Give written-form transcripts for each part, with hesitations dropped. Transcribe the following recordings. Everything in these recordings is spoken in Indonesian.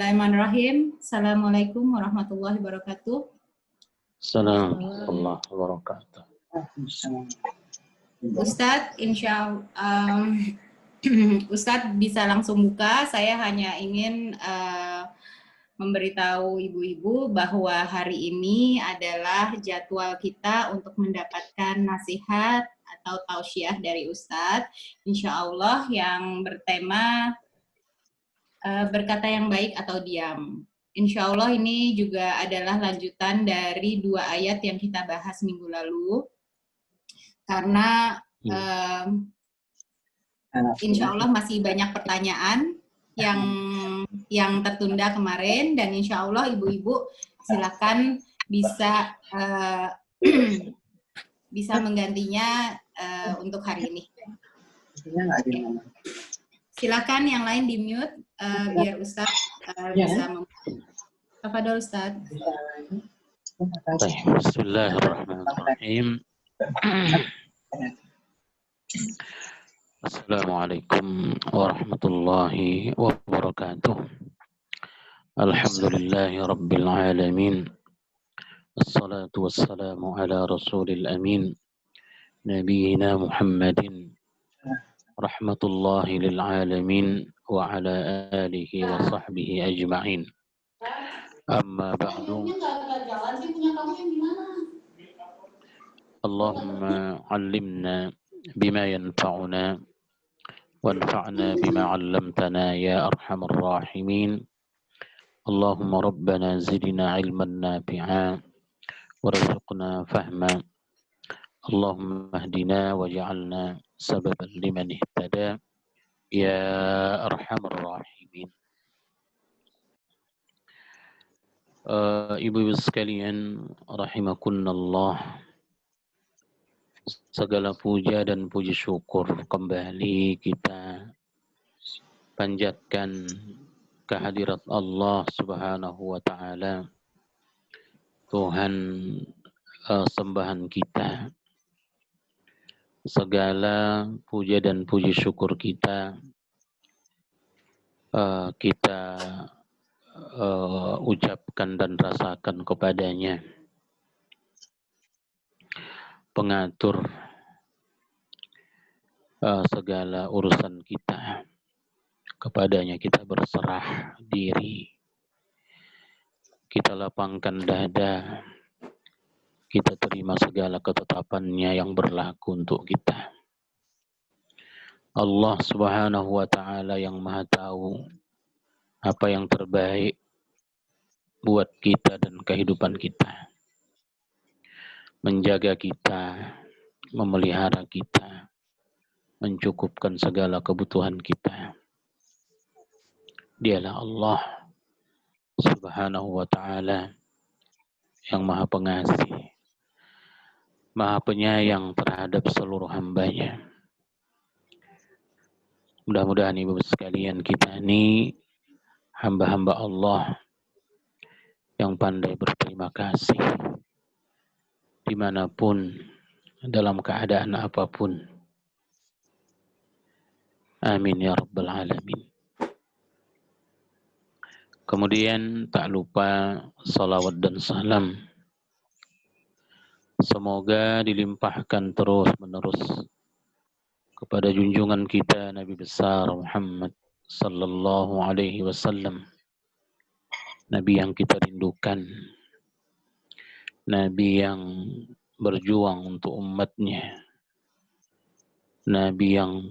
Bismillahirrahmanirrahim. Assalamualaikum warahmatullahi wabarakatuh. Assalamualaikum warahmatullahi wabarakatuh. Ustadz, Ustadz bisa langsung buka. Saya hanya ingin memberitahu ibu-ibu bahwa hari ini adalah jadwal kita untuk mendapatkan nasihat atau tausiah dari Ustadz. Insya Allah yang bertema berkata yang baik atau diam. Insya Allah ini juga adalah lanjutan dari 2 ayat yang kita bahas minggu lalu. Karena insya Allah masih banyak pertanyaan yang tertunda kemarin, dan insya Allah ibu-ibu silakan bisa bisa menggantinya untuk hari ini. Silakan yang lain di mute biar Ustadz bisa Tafadhol Ustadz. Bismillahirrahmanirrahim. Assalamualaikum warahmatullahi wabarakatuh. Alhamdulillahi rabbil alamin. Assalatu wassalamu ala rasulil amin. Nabiyyina Muhammadin rahmatullahi lil alamin wa ala alihi wa sahbihi ajma'in. Amma ba'du. Allahumma 'allimna bima yanfa'una wanfa'na bima 'allamtana ya arhamar rahimin. Allahumma rabbana zidna 'ilman nafi'a warzuqna fahma. Allahumma hdina waj'alna sababan liman ihtada ya arhamar rahimin. Ibu-ibu sekalian rahimakunallah, segala puja dan puji syukur kembali kita panjatkan kehadirat Allah Subhanahu wa taala, Tuhan sembahan kita. Segala puja dan puji syukur kita ucapkan dan rasakan kepadanya, pengatur segala urusan kita. Kepadanya kita berserah diri, kita lapangkan dada, kita terima segala ketetapannya yang berlaku untuk kita. Allah Subhanahu wa taala yang Maha tahu apa yang terbaik buat kita dan kehidupan kita. Menjaga kita, memelihara kita, mencukupkan segala kebutuhan kita. Dialah Allah Subhanahu wa taala yang Maha Pengasih, Maha Penyayang terhadap seluruh hambanya. Mudah-mudahan ibu sekalian kita ini hamba-hamba Allah yang pandai berterima kasih dimanapun, dalam keadaan apapun. Amin ya rabbal alamin. Kemudian tak lupa salawat dan salam semoga dilimpahkan terus menerus kepada junjungan kita Nabi besar Muhammad sallallahu alaihi wasallam, Nabi yang kita rindukan, Nabi yang berjuang untuk umatnya, Nabi yang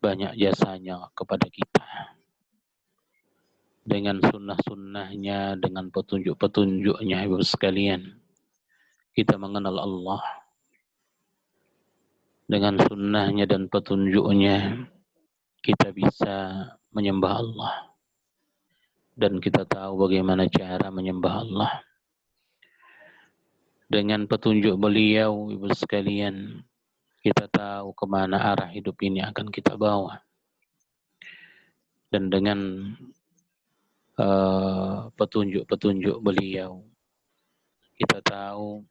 banyak jasanya kepada kita. Dengan sunnah-sunnahnya, dengan petunjuk-petunjuknya, ibu sekalian, kita mengenal Allah. Dengan sunnahnya dan petunjuknya, kita bisa menyembah Allah. Dan kita tahu bagaimana cara menyembah Allah. Dengan petunjuk beliau, ibu sekalian, kita tahu kemana arah hidup ini akan kita bawa. Dan dengan petunjuk-petunjuk beliau, kita tahu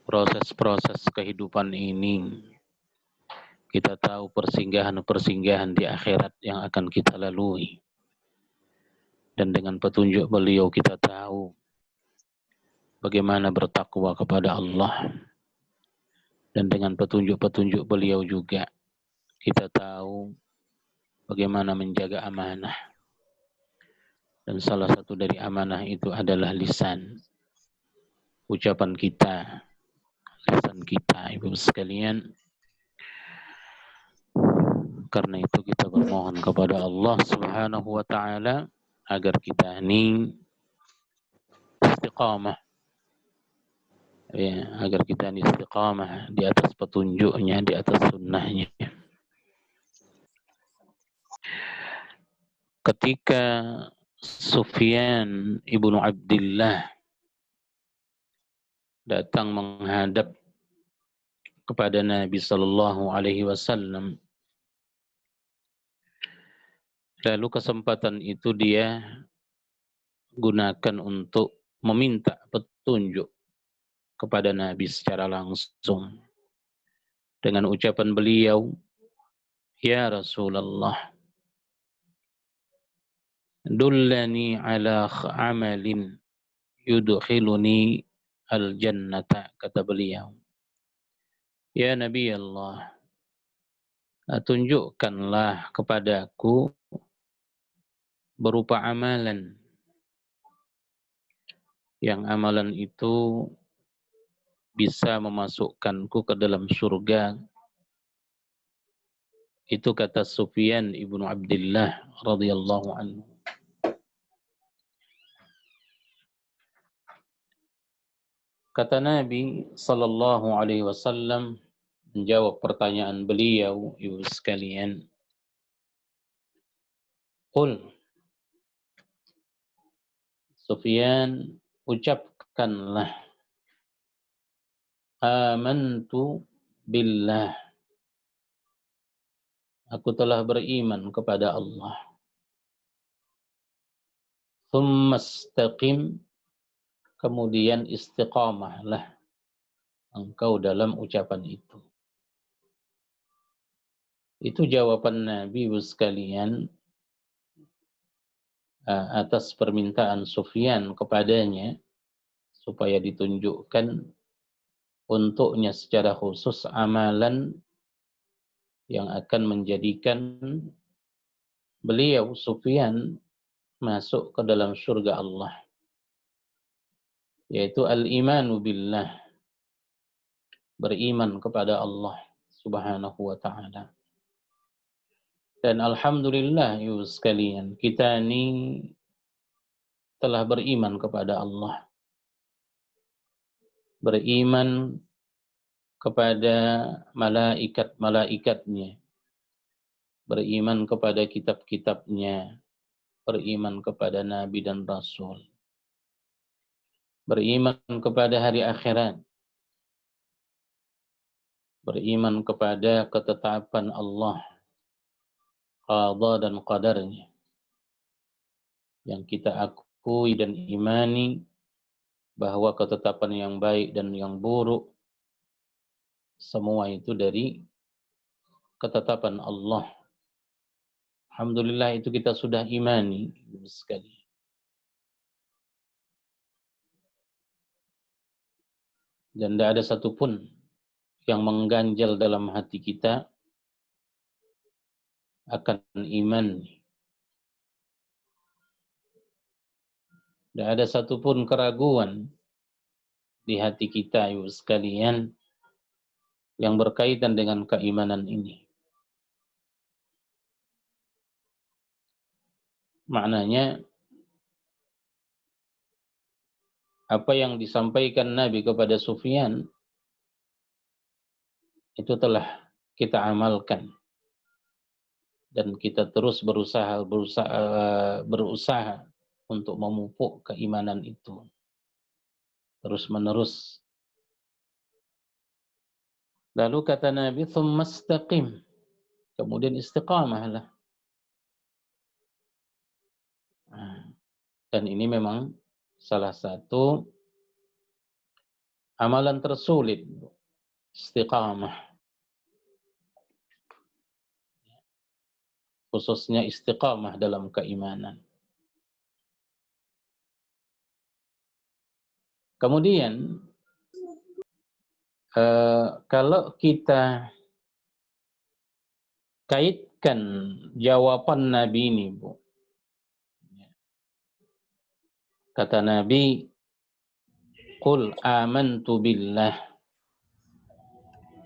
proses-proses kehidupan ini, kita tahu persinggahan-persinggahan di akhirat yang akan kita lalui. Dan dengan petunjuk beliau kita tahu bagaimana bertakwa kepada Allah. Dan dengan petunjuk-petunjuk beliau juga kita tahu bagaimana menjaga amanah. Dan salah satu dari amanah itu adalah lisan. Ucapan kita, lisan kita, Ibu sekalian. Karena itu kita bermohon kepada Allah Subhanahu wa taala agar kita ini istiqamah, ya, agar kita ini istiqamah di atas petunjuknya, di atas sunnahnya. Ketika Sufyan ibnu Abdillah datang menghadap kepada Nabi Sallallahu Alaihi Wasallam, lalu kesempatan itu dia gunakan untuk meminta petunjuk kepada Nabi secara langsung dengan ucapan beliau, "Ya Rasulullah, dullani ala amalin yudkhiluni al-jannata," kata beliau. "Ya Nabi Allah, tunjukkanlah kepadaku berupa amalan yang amalan itu bisa memasukkanku ke dalam surga." Itu kata Sufyan ibnu Abdillah radhiyallahu anhu. Kata Nabi sallallahu alaihi wasallam menjawab pertanyaan beliau, ibu sekalian, "Qul," Sufyan, ucapkanlah, "Amantu billah," aku telah beriman kepada Allah. "Tsumma istaqim," kemudian istiqamahlah engkau dalam ucapan itu. Itu jawaban Nabi sekalian atas permintaan Sufyan kepadanya supaya ditunjukkan untuknya secara khusus amalan yang akan menjadikan beliau Sufyan masuk ke dalam surga Allah, yaitu al-imanu billah, beriman kepada Allah Subhanahu wa taala. Dan alhamdulillah ibu sekalian, kita ini telah beriman kepada Allah, beriman kepada malaikat-malaikatnya, beriman kepada kitab-kitabnya, beriman kepada nabi dan rasul, beriman kepada hari akhirat, beriman kepada ketetapan Allah, qada dan qadarnya, yang kita akui dan imani bahwa ketetapan yang baik dan yang buruk semua itu dari ketetapan Allah. Alhamdulillah itu kita sudah imani sekali. Dan tidak ada satupun yang mengganjal dalam hati kita akan iman. Tidak ada satupun keraguan di hati kita, ibu sekalian, yang berkaitan dengan keimanan ini. Maknanya, apa yang disampaikan Nabi kepada Sufyan, itu telah kita amalkan. Dan kita terus berusaha untuk memupuk keimanan itu terus menerus. Lalu kata Nabi, "Tsumma istaqim," kemudian istiqamahlah. Dan ini memang salah satu amalan tersulit, istiqamah, khususnya istiqamah dalam keimanan. Kemudian kalau kita kaitkan jawaban Nabi ini, Bu. Kata Nabi, "Qul amantu billah."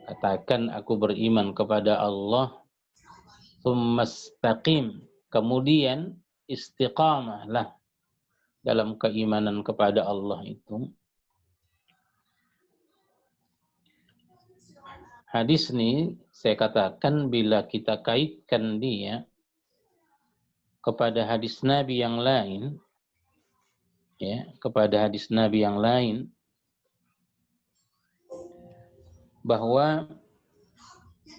Katakan aku beriman kepada Allah, tsumastaqim. Kemudian istiqamahlah dalam keimanan kepada Allah itu. Hadis ini saya katakan bila kita kaitkan dia kepada hadis Nabi yang lain, ya, kepada hadis Nabi yang lain, bahwa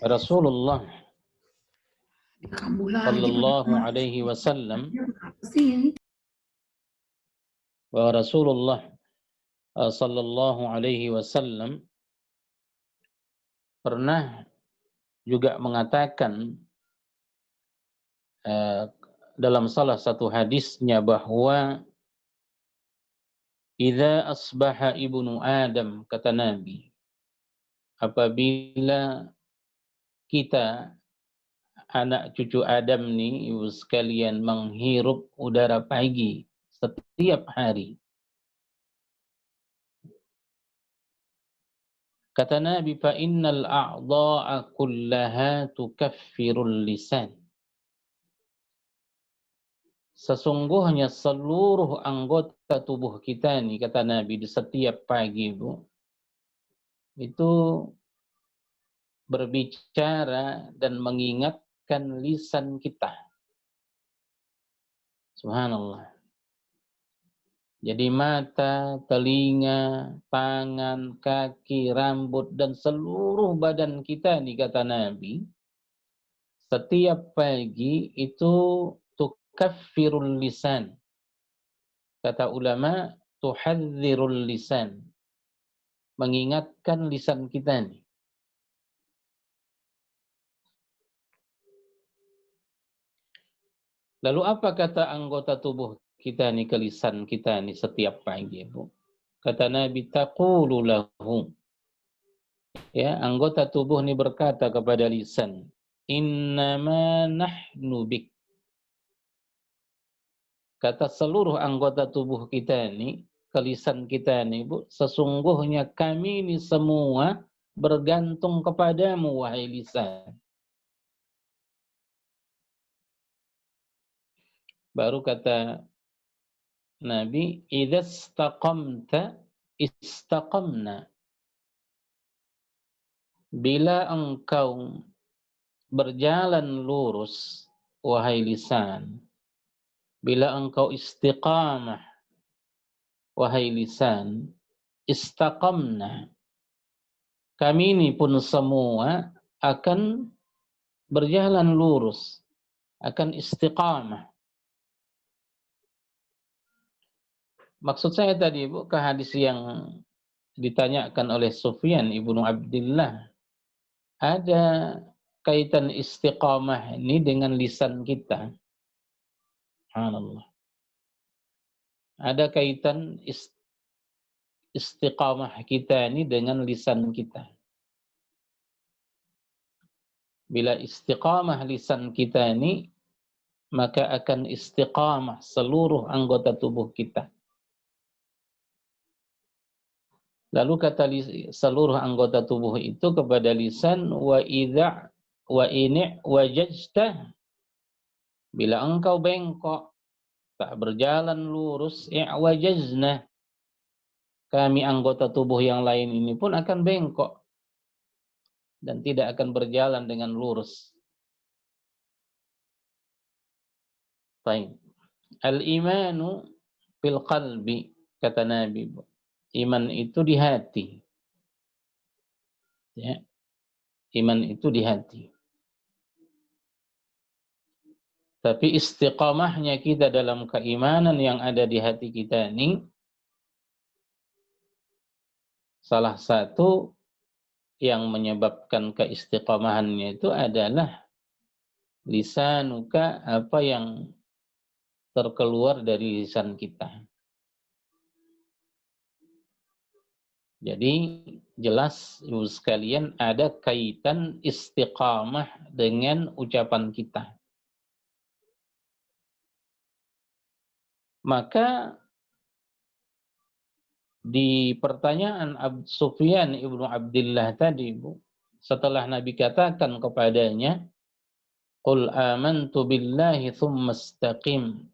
Rasulullah sallallahu alaihi wasallam, bahwa Rasulullah sallallahu alaihi wasallam pernah juga mengatakan dalam salah satu hadisnya bahwa idza asbaha ibnu Adam, kata Nabi, apabila kita anak cucu Adam nih, ibu sekalian, menghirup udara pagi setiap hari, kata Nabi, fa innal a'dha'a kullaha tukaffirul lisan. Sesungguhnya seluruh anggota tubuh kita nih, kata Nabi, di setiap pagi, Bu, itu berbicara dan mengingatkan lisan kita. Subhanallah. Jadi mata, telinga, tangan, kaki, rambut, dan seluruh badan kita nih, kata Nabi, setiap pagi itu tukaffirul lisan. Kata ulama, tuhadzirul lisan. Mengingatkan lisan kita nih. Lalu apa kata anggota tubuh kita nih ke lisan kita nih setiap pagi, Bu? Kata Nabi, taqulu lahu. Ya, anggota tubuh ini berkata kepada lisan, innama nahnu bik. Kata seluruh anggota tubuh kita ini ke lisan kita ini, Bu, sesungguhnya kami ini semua bergantung kepadamu, wahai lisan. Baru kata Nabi, idza istaqamta istaqamna. Bila engkau berjalan lurus, wahai lisan, bila engkau istiqamah, wahai lisan, istaqamna, kami ini pun semua akan berjalan lurus, akan istiqamah. Maksud saya tadi, Bu, ke hadis yang ditanyakan oleh Sufyan ibnu Abdillah, ada kaitan istiqamah ini dengan lisan kita. Subhanallah. Ada kaitan istiqamah kita ini dengan lisan kita. Bila istiqamah lisan kita ini, maka akan istiqamah seluruh anggota tubuh kita. Lalu kata seluruh anggota tubuh itu kepada lisan, wa idza wa ini wajajta, bila engkau bengkok, tak berjalan lurus, i'wajazna, kami anggota tubuh yang lain ini pun akan bengkok dan tidak akan berjalan dengan lurus. Baik. Al-imanu fil qalbi, kata Nabi. Iman itu di hati. Ya. Iman itu di hati. Tapi istiqamahnya kita dalam keimanan yang ada di hati kita ini, salah satu yang menyebabkan keistiqamahannya itu adalah lisanuka, apa yang terkeluar dari lisan kita. Jadi jelas ibu sekalian ada kaitan istiqamah dengan ucapan kita. Maka di pertanyaan Sufyan ibnu Abdullah tadi, Bu, setelah Nabi katakan kepadanya, "Qul amantu billahi tsumma istaqim."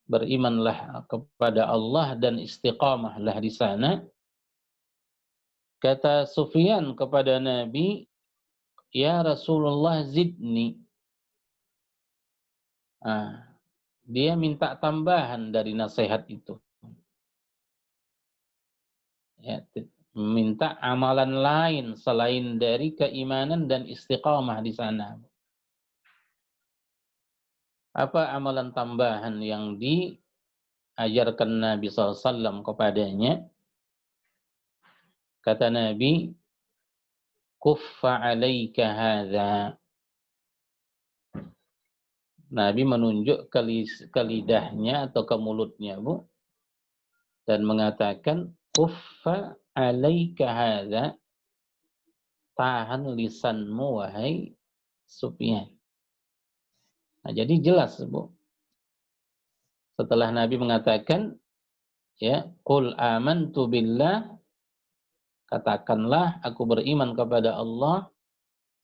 Berimanlah kepada Allah dan istiqamahlah di sana. Kata Sufyan kepada Nabi, "Ya Rasulullah zidni." Dia minta tambahan dari nasihat itu. Ya, minta amalan lain selain dari keimanan dan istiqamah di sana. Apa amalan tambahan yang diajarkan Nabi SAW kepadanya? Kata Nabi, "Kuffa alaika hadza." Nabi menunjuk ke lidahnya atau ke mulutnya, Bu, dan mengatakan, "Kuffa alaika hadza." Tahan lisanmu, wahai Sufyan. Nah, jadi jelas, Bu. Setelah Nabi mengatakan, ya, "Qul amantu billah." Katakanlah, aku beriman kepada Allah.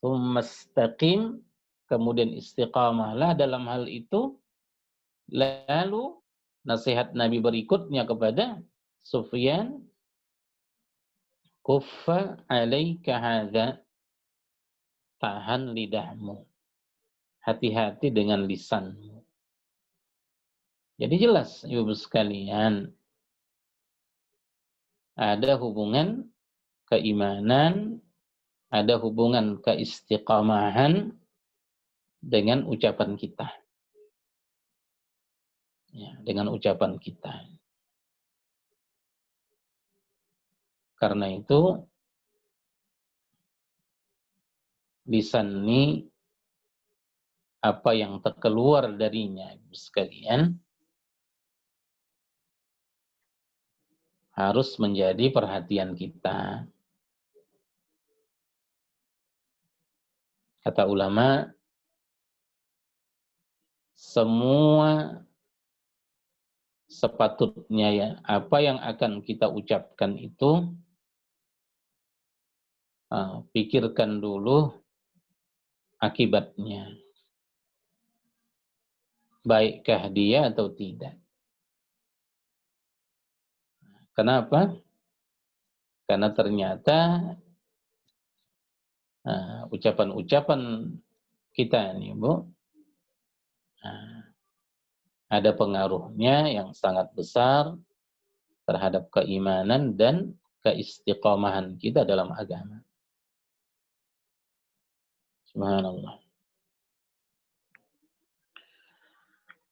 Tsumastaqim. Kemudian istiqamahlah dalam hal itu. Lalu nasihat Nabi berikutnya kepada Sufyan, "Kuffa alaika hadza." Tahan lidahmu. Hati-hati dengan lisanmu. Jadi jelas, Ibu sekalian, ada hubungan keimanan, ada hubungan keistiqamahan dengan ucapan kita. Ya, dengan ucapan kita. Karena itu, lisan ini apa yang terkeluar darinya, Ibu sekalian, harus menjadi perhatian kita. Kata ulama, semua sepatutnya ya, apa yang akan kita ucapkan itu, pikirkan dulu akibatnya. Baikkah dia atau tidak? Kenapa? Karena ternyata ucapan-ucapan kita ini, Bu, ada pengaruhnya yang sangat besar terhadap keimanan dan keistiqomahan kita dalam agama. Subhanallah.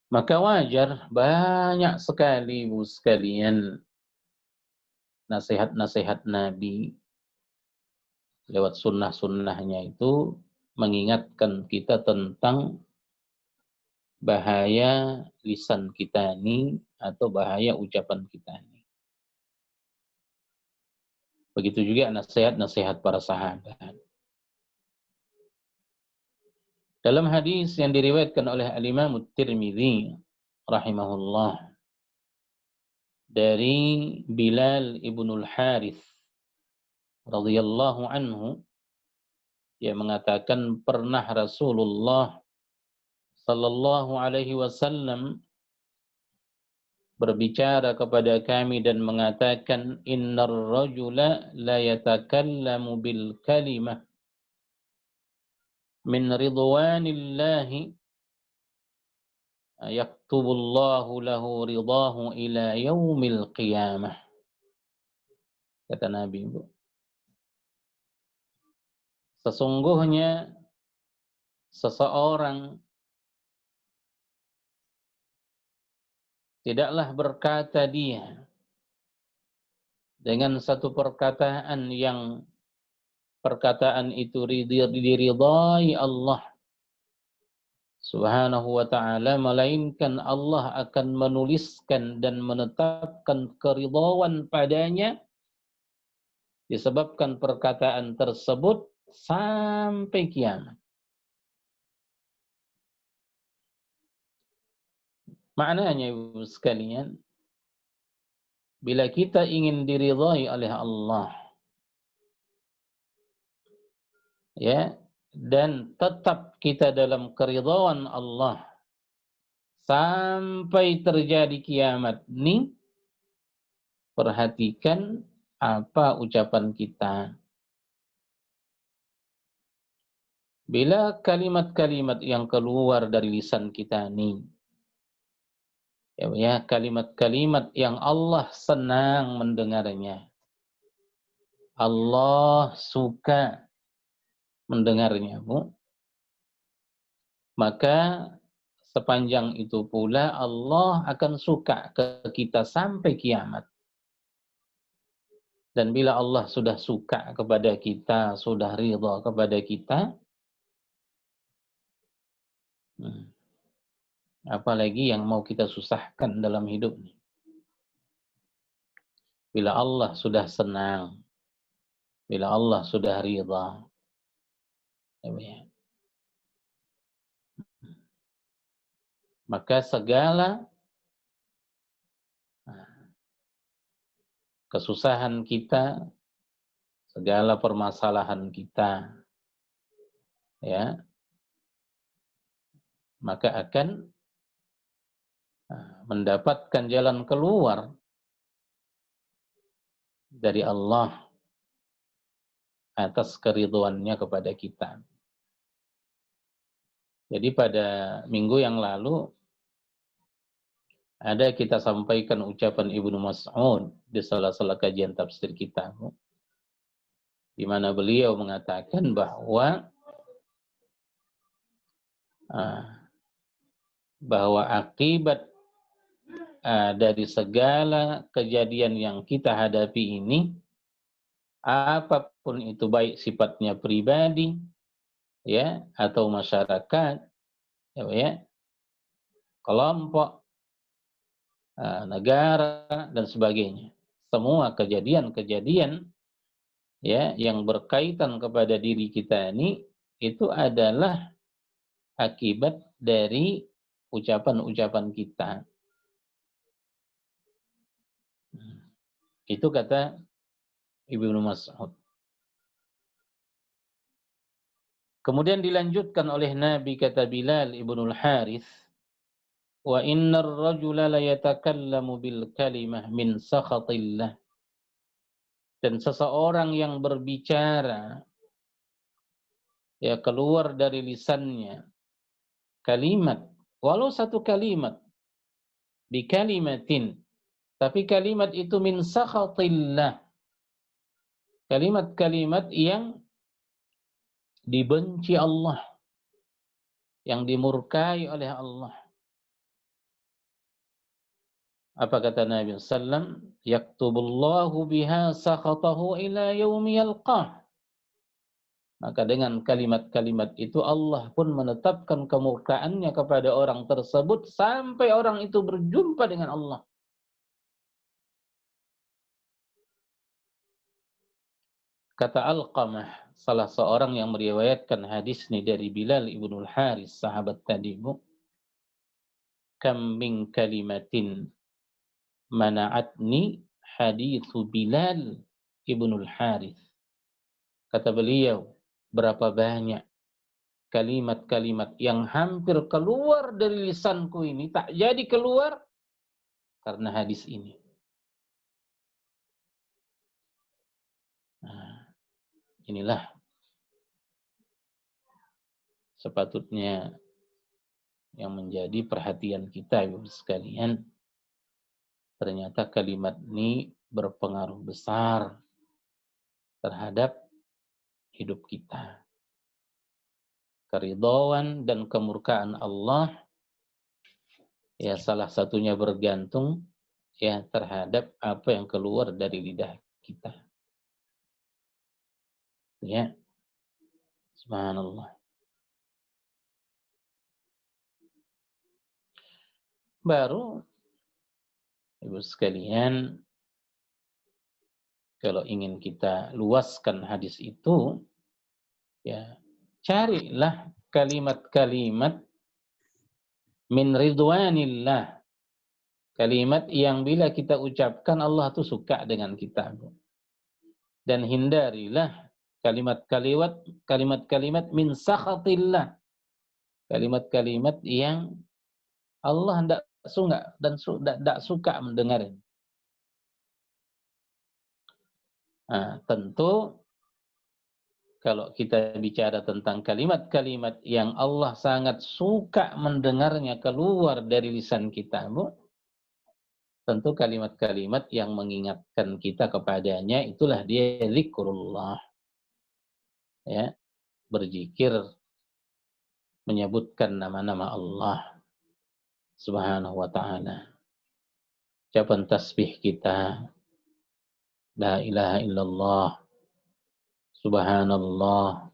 Maka wajar banyak sekali, Bu sekalian, nasihat-nasihat Nabi lewat sunnah-sunnahnya itu mengingatkan kita tentang bahaya lisan kita ini atau bahaya ucapan kita ini. Begitu juga nasihat-nasihat para sahabat. Dalam hadis yang diriwayatkan oleh Al-Imam Tirmidzi rahimahullah dari Bilal ibnul Harith radhiyallahu anhu, dia mengatakan pernah Rasulullah sallallahu alaihi wasallam berbicara kepada kami dan mengatakan, "Innar rajula la yatakallamu bil kalimah min ridwanillahi yaktubullahu lahu ridahu ila yaumil qiyamah." Kata Nabi, sesungguhnya seseorang tidaklah berkata dia dengan satu perkataan yang perkataan itu diridai Allah Subhanahu wa ta'ala, melainkan Allah akan menuliskan dan menetapkan keridhaan padanya disebabkan perkataan tersebut sampai kiamat. Maknanya Ibu sekalian, bila kita ingin diridhai oleh Allah, ya, dan tetap kita dalam keridhaan Allah sampai terjadi kiamat ini, perhatikan apa ucapan kita. Bila kalimat-kalimat yang keluar dari lisan kita ini, ya, kalimat-kalimat yang Allah senang mendengarnya, Allah suka mendengarnya, Bu, maka sepanjang itu pula Allah akan suka ke kita sampai kiamat. Dan bila Allah sudah suka kepada kita, sudah ridha kepada kita, apalagi yang mau kita susahkan dalam hidup ini. Bila Allah sudah senang, bila Allah sudah ridha, ya, maka segala kesusahan kita, segala permasalahan kita, ya, maka akan mendapatkan jalan keluar dari Allah atas keridhoannya kepada kita. Jadi pada minggu yang lalu ada kita sampaikan ucapan Ibnu Mas'ud di salah-salah kajian tafsir kita, di mana beliau mengatakan bahwa akibat dari segala kejadian yang kita hadapi ini, apapun itu baik sifatnya pribadi, ya, atau masyarakat, ya, kelompok, negara dan sebagainya, semua kejadian-kejadian, ya, yang berkaitan kepada diri kita ini itu adalah akibat dari ucapan-ucapan kita. Itu kata Ibnu Mas'ud. Kemudian dilanjutkan oleh Nabi, kata Bilal ibnul Harith, wa innar rajula la yatakallamu bil kalimah min sakhatillah. Dan seseorang yang berbicara, ya, keluar dari lisannya kalimat, walau satu kalimat, bi kalimatin, tapi kalimat itu min sakhatillah, kalimat-kalimat yang dibenci Allah, yang dimurkai oleh Allah. Apa kata Nabi sallam? Yaktubullahu biha sakhatahu ila yaumi yalqah. Maka dengan kalimat-kalimat itu Allah pun menetapkan kemurkaannya kepada orang tersebut sampai orang itu berjumpa dengan Allah. Kata Alqamah, salah seorang yang meriwayatkan hadis ini dari Bilal ibnul Haris, sahabat tadi, kam min kalimatin mana'atni hadithu Bilal ibnul Harith. Kata beliau, berapa banyak kalimat-kalimat yang hampir keluar dari lisanku ini, tak jadi keluar karena hadis ini. Nah, inilah sepatutnya yang menjadi perhatian kita, Ibu sekalian. Ternyata kalimat ini berpengaruh besar terhadap hidup kita. Keridhaan dan kemurkaan Allah, ya, salah satunya bergantung, ya, terhadap apa yang keluar dari lidah kita. Ya, subhanallah. Baru, Ibu sekalian, Kalau ingin kita luaskan hadis itu, ya carilah kalimat-kalimat min ridwanillah. Kalimat yang bila kita ucapkan Allah tuh suka dengan kita. Dan hindarilah kalimat-kalimat min sakhatillah. Kalimat-kalimat yang Allah tidak suka dan tidak suka mendengar. Nah, tentu kalau kita bicara tentang kalimat-kalimat yang Allah sangat suka mendengarnya keluar dari lisan kita, Bu, tentu kalimat-kalimat yang mengingatkan kita kepadanya, itulah dia zikrullah. Ya, berzikir, menyebutkan nama-nama Allah Subhanahu wa ta'ala. Ucapan tasbih kita, la ilaha illallah, subhanallah,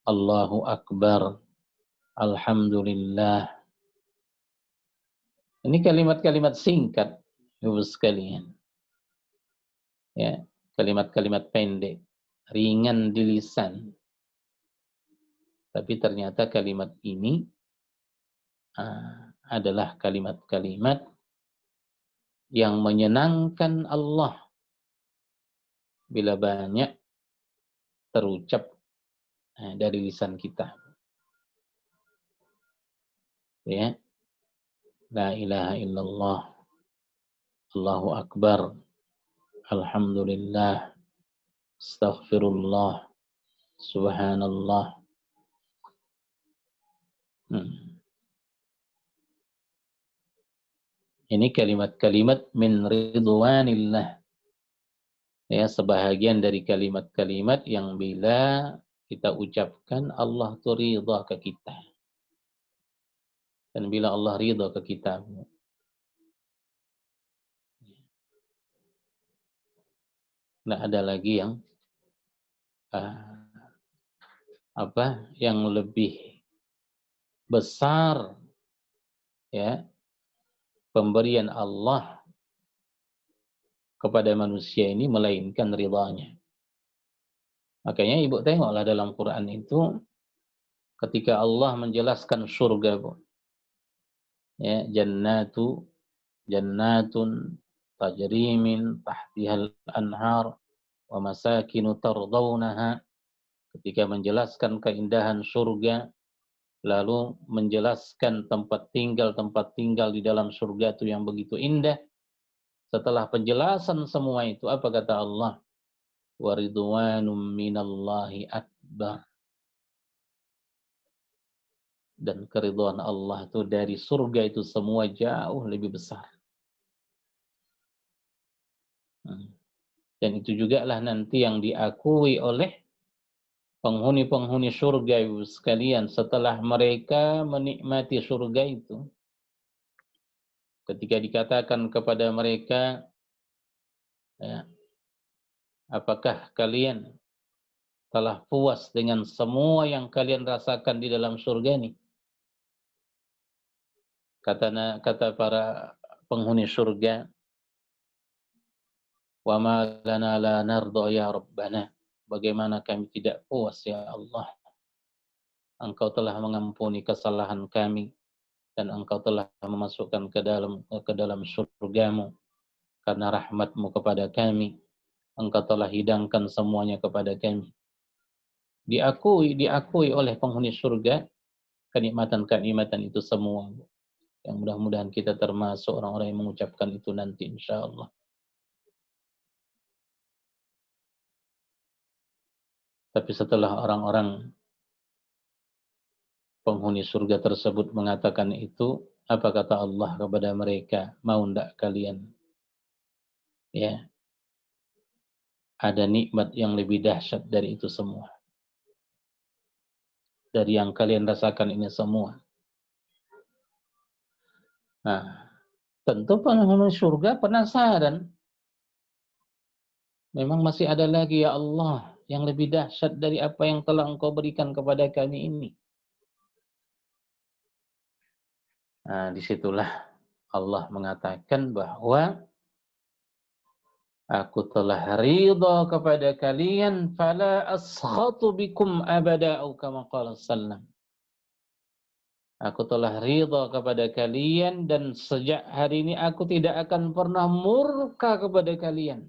Allahu akbar, alhamdulillah. Ini kalimat-kalimat singkat, Ibu sekalian. Ya, kalimat-kalimat pendek, ringan di lisan. Tapi ternyata kalimat ini adalah kalimat-kalimat yang menyenangkan Allah bila banyak terucap dari lisan kita. Ya, la ilaha illallah, Allahu akbar, alhamdulillah, astaghfirullah, subhanallah. Ini kalimat-kalimat min ridwanillah. Ya, sebahagian dari kalimat-kalimat yang bila kita ucapkan Allah itu ridha ke kita. Dan bila Allah ridha ke kita, tidak ada lagi yang yang lebih besar, ya, pemberian Allah kepada manusia ini melainkan ridhanya. Makanya Ibu tengoklah dalam Quran itu ketika Allah menjelaskan surga, ya, jannatun tajri min tahtihal anhar wa masakinu tardawnaha. Ketika menjelaskan keindahan surga, lalu menjelaskan tempat tinggal di dalam surga itu yang begitu indah. Setelah penjelasan semua itu, apa kata Allah? Wa ridwanum minallahi akbar. Dan keridhaan Allah itu dari surga itu semua jauh lebih besar. Dan itu juga lah nanti yang diakui oleh penghuni-penghuni surga, Ibu sekalian, setelah mereka menikmati surga itu. Ketika dikatakan kepada mereka, ya, apakah kalian telah puas dengan semua yang kalian rasakan di dalam surga ini? Kata para penghuni surga, wa ma lana la narda ya rabbana. Bagaimana kami tidak puas ya Allah? Engkau telah mengampuni kesalahan kami dan Engkau telah memasukkan ke dalam surgamu karena rahmatmu kepada kami. Engkau telah hidangkan semuanya kepada kami. Diakui oleh penghuni surga kenikmatan-kenikmatan itu semua. Yang mudah-mudahan kita termasuk orang-orang yang mengucapkan itu nanti insyaallah. Tapi setelah orang-orang penghuni surga tersebut mengatakan itu, apa kata Allah kepada mereka? Mau ndak kalian, ya, ada nikmat yang lebih dahsyat dari itu semua, dari yang kalian rasakan ini semua? Nah, tentu penghuni surga penasaran. Memang masih ada lagi ya Allah yang lebih dahsyat dari apa yang telah Engkau berikan kepada kami ini. Nah, disitulah Allah mengatakan bahwa Aku telah ridha kepada kalian, fala askhatu bikum abada, atau kama qala sallam. Aku telah ridha kepada kalian dan sejak hari ini aku tidak akan pernah murka kepada kalian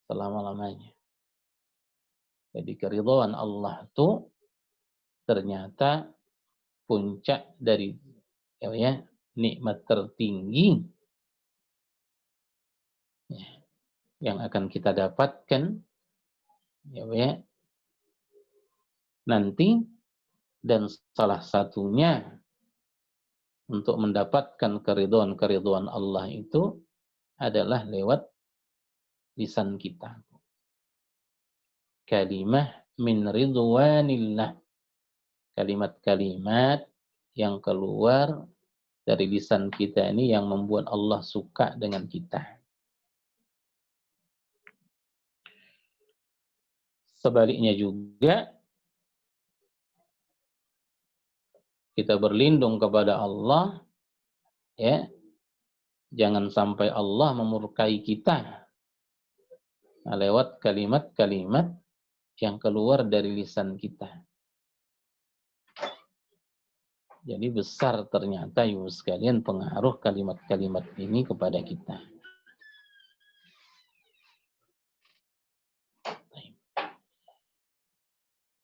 selama-lamanya. Jadi keridhaan Allah itu ternyata puncak dari nikmat tertinggi yang akan kita dapatkan nanti, dan salah satunya untuk mendapatkan keridhaan Allah itu adalah lewat lisan kita. Kalimah min ridwanillah. Kalimat-kalimat yang keluar dari lisan kita ini yang membuat Allah suka dengan kita. Sebaliknya juga, kita berlindung kepada Allah, ya, jangan sampai Allah memurkai kita lewat kalimat-kalimat yang keluar dari lisan kita. Jadi besar ternyata ibu sekalian pengaruh kalimat-kalimat ini kepada kita.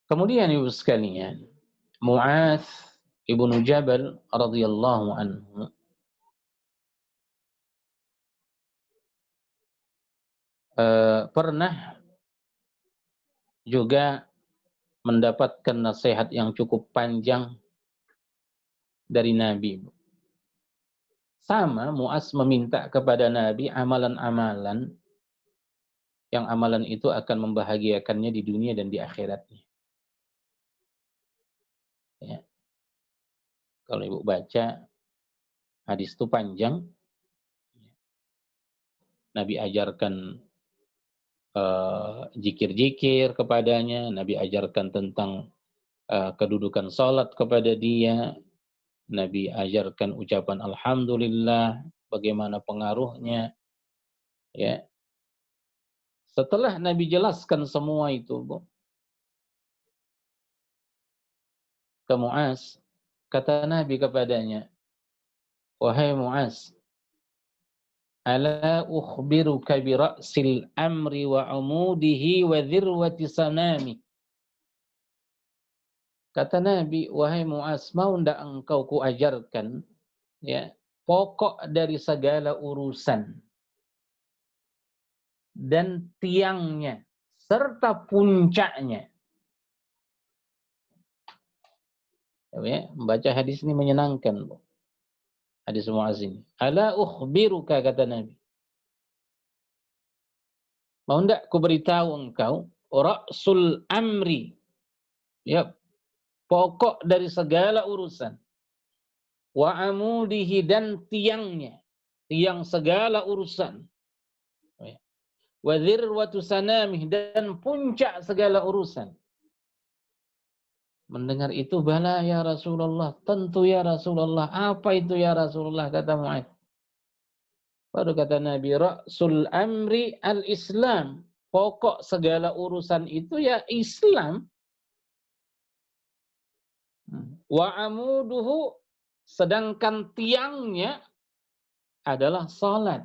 Kemudian ibu sekalian, Mu'adz ibnu Jabal radhiyallahu anhu pernah juga mendapatkan nasihat yang cukup panjang dari Nabi. Sama, Mu'adz meminta kepada Nabi amalan-amalan yang amalan itu akan membahagiakannya di dunia dan di akhiratnya. Ya. Kalau ibu baca hadis itu panjang, Nabi ajarkan zikir-zikir kepadanya, Nabi ajarkan tentang kedudukan salat kepada dia, Nabi ajarkan ucapan alhamdulillah, bagaimana pengaruhnya. Ya. Setelah Nabi jelaskan semua itu, ke Mu'adz, kata Nabi kepadanya, wahai Mu'adz, ala ukhbiruka bi ra'sil amri wa umudihi wa dhirwati sanami. Kata Nabi, wahai Mu'adz, mau ndak engkau kuajarkan, ya, pokok dari segala urusan dan tiangnya serta puncaknya. Ya, membaca hadis ini menyenangkan. Hadis Mu'adz ini. Ala ukhbiruka, kata Nabi. Mau enggak ku beritahu engkau ra'sul amri, ya, pokok dari segala urusan, wa amudihi, dan tiangnya, tiang segala urusan, wa dzirwatu sanamih, dan puncak segala urusan. Mendengar itu, bala ya Rasulullah, tentu ya Rasulullah. Apa itu ya Rasulullah, kata Mu'adz. Baru kata Nabi, ra'sul amri al-Islam. Pokok segala urusan itu ya Islam. Wa amuduhu, sedangkan tiangnya adalah salat.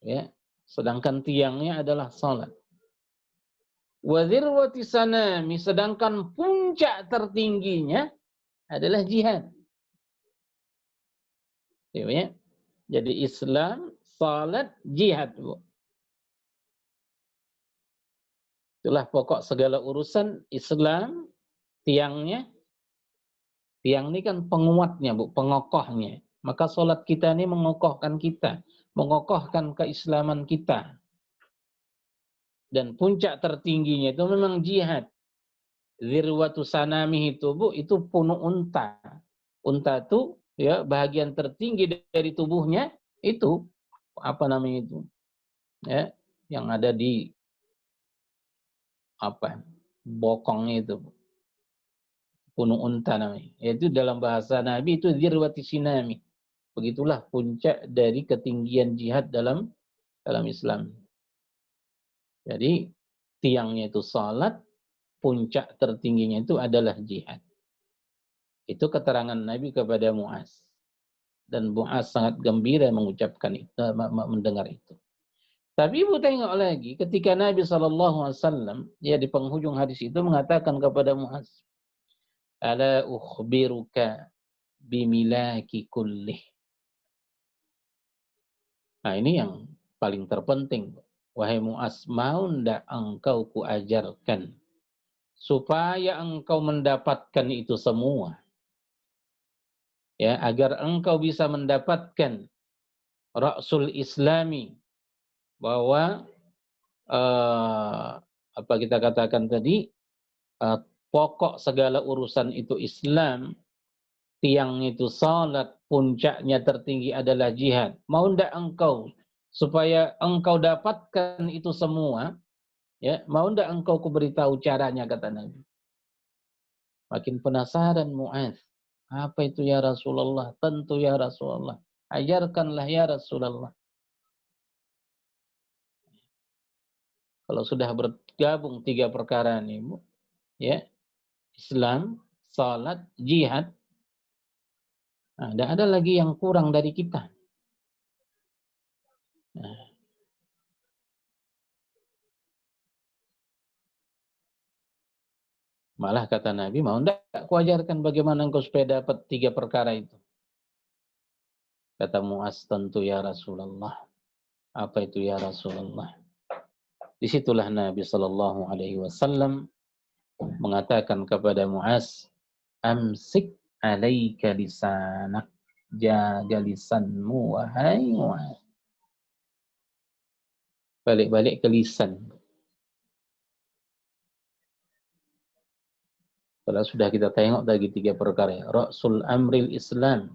Ya, sedangkan tiangnya adalah salat. Wa dzirwati sanami, sedangkan puncak tertingginya adalah jihad. Ya. Jadi Islam, salat, jihad, Bu. Itulah pokok segala urusan Islam, tiangnya. Tiang ini kan penguatnya, Bu, pengokohnya. Maka salat kita ini mengokohkan kita, mengokohkan keislaman kita. Dan puncak tertingginya itu memang jihad. Zirwatu sanami itu, Bu, itu punuk unta. Unta itu, ya, bagian tertinggi dari tubuhnya itu apa namanya itu? Ya, yang ada di apa? Bokongnya itu. Punuk unta namanya. Yaitu dalam bahasa Nabi itu zirwati sinami. Begitulah puncak dari ketinggian jihad dalam Islam. Jadi tiangnya itu salat, puncak tertingginya itu adalah jihad. Itu keterangan Nabi kepada Muaz. Dan Muaz sangat gembira mengucapkan itu, mendengar itu. Tapi ibu tengok lagi, ketika Nabi SAW, ya di penghujung hadis itu mengatakan kepada Muaz, ala ukhbiruka bimilaki kullih. Nah ini yang paling terpenting. Wahai Muaz, mau ndak engkau kuajarkan supaya engkau mendapatkan itu semua, ya, agar engkau bisa mendapatkan Ra'sul Islami, bahwa apa kita katakan tadi, pokok segala urusan itu Islam, tiang itu salat, puncaknya tertinggi adalah jihad. Mau ndak engkau supaya engkau dapatkan itu semua, ya, mau ndak engkau kuberitahu caranya, kata Nabi. Makin penasaran Muaz. Apa itu ya Rasulullah? Tentu ya Rasulullah. Ajarkanlah ya Rasulullah. Kalau sudah bergabung 3 perkara ini, Bu, ya, Islam, salat, jihad, nah, tidak ada lagi yang kurang dari kita. Nah, malah kata Nabi, mau tidak kuajarkan bagaimana engkau supaya dapat 3 perkara itu? Kata Muaz, tentu ya Rasulullah. Apa itu ya Rasulullah? Disitulah Nabi Shallallahu Alaihi Wasallam mengatakan kepada Muaz, amsik alaika lisanak, jaga lisanmu wahai Muaz. Balik-balik ke lisan. Kalau sudah kita tengok lagi 3 perkara, Ra'sul amril Islam,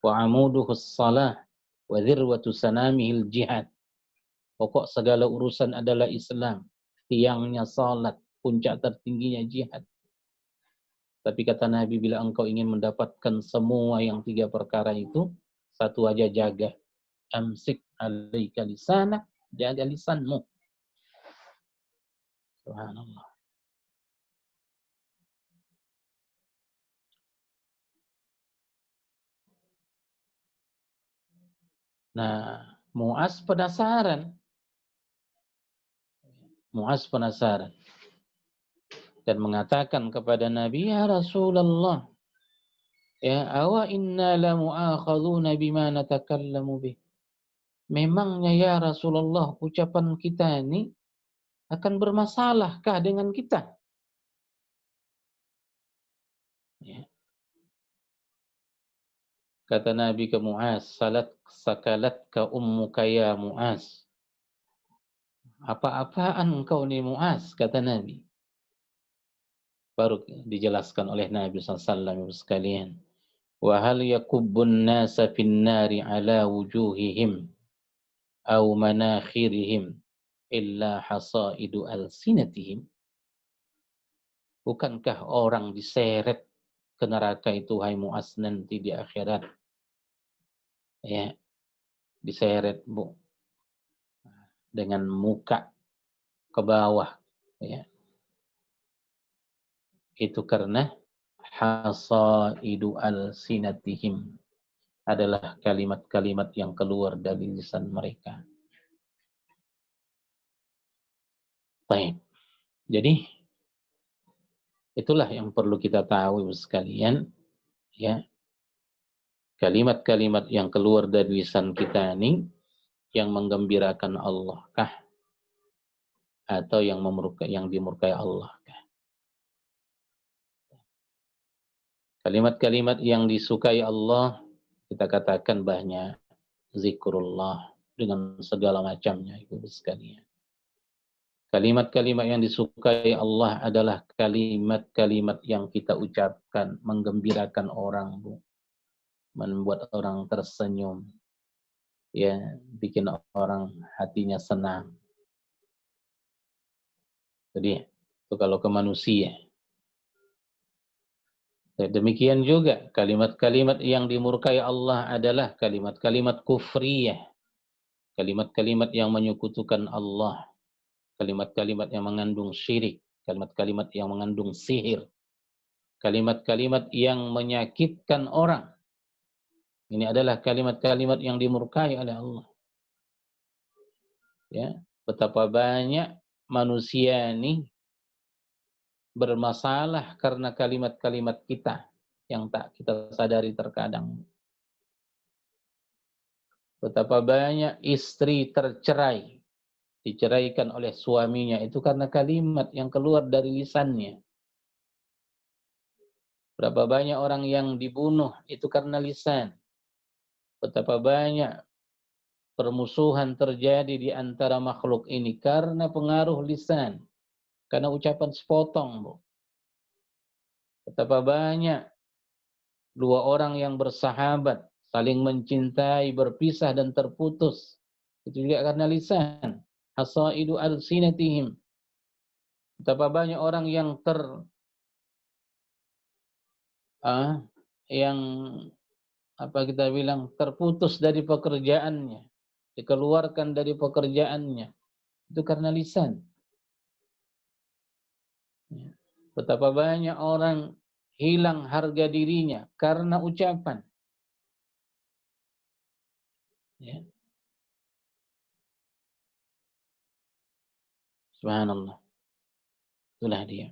wa amuduhus salah, wa dhirwatu sanamihil jihad. Pokok segala urusan adalah Islam, tiangnya salat, puncak tertingginya jihad. Tapi kata Nabi, bila engkau ingin mendapatkan semua yang 3 perkara itu, satu aja jaga. Amsik alaika lisanak, jaga lisanmu. Subhanallah. Nah, Muaz penasaran. Dan mengatakan kepada Nabi, ya Rasulullah, ya awa inna la mu'akhadhuna bima natakallamu bih. Memangnya ya Rasulullah, ucapan kita ini akan bermasalahkah dengan kita? Ya. Kata Nabi ke Muaz, sakalat ka ummuka ya Muaz. Apa-apaan engkau nih Muaz, kata Nabi. Baru dijelaskan oleh Nabi SAW sekalian. Wa hal yakubbun nasa fin nari ala wujuhihim aw manakhirihim illa hasaidu alsinatihim. Bukankah orang diseret ke neraka itu, hai Muaz, nanti di akhirat? Ya, diseret, Bu, dengan muka ke bawah, ya. Itu karena hasaidu alsinatihim, adalah kalimat-kalimat yang keluar dari lisan mereka. Baik. Jadi itulah yang perlu kita tahu sekalian, ya. Kalimat-kalimat yang keluar dari lisan kita ini yang menggembirakan Allah kah, atau yang dimurkai Allah kah? Kalimat-kalimat yang disukai Allah, kita katakan banyak zikrullah dengan segala macamnya, Ibu sekalian. Kalimat-kalimat yang disukai Allah adalah kalimat-kalimat yang kita ucapkan menggembirakan orang, Bu. Membuat orang tersenyum, ya, bikin orang hatinya senang. Jadi itu kalau ke manusia. Demikian juga kalimat-kalimat yang dimurkai Allah adalah kalimat-kalimat kufriyah, kalimat-kalimat yang menyekutukan Allah, kalimat-kalimat yang mengandung syirik, kalimat-kalimat yang mengandung sihir, kalimat-kalimat yang menyakitkan orang. Ini adalah kalimat-kalimat yang dimurkai oleh Allah. Ya, betapa banyak manusia ini bermasalah karena kalimat-kalimat kita yang tak kita sadari terkadang. Betapa banyak istri tercerai, diceraikan oleh suaminya itu karena kalimat yang keluar dari lisannya. Berapa banyak orang yang dibunuh itu karena lisan. Betapa banyak permusuhan terjadi di antara makhluk ini karena pengaruh lisan, karena ucapan sepotong, Bu. Betapa banyak dua orang yang bersahabat, saling mencintai, berpisah dan terputus. Itu juga karena lisan. Hasaidu alsinatihim. Betapa banyak orang yang yang kita bilang terputus dari pekerjaannya, dikeluarkan dari pekerjaannya. Itu karena lisan. Betapa banyak orang hilang harga dirinya karena ucapan. Ya. Subhanallah. Itulah dia.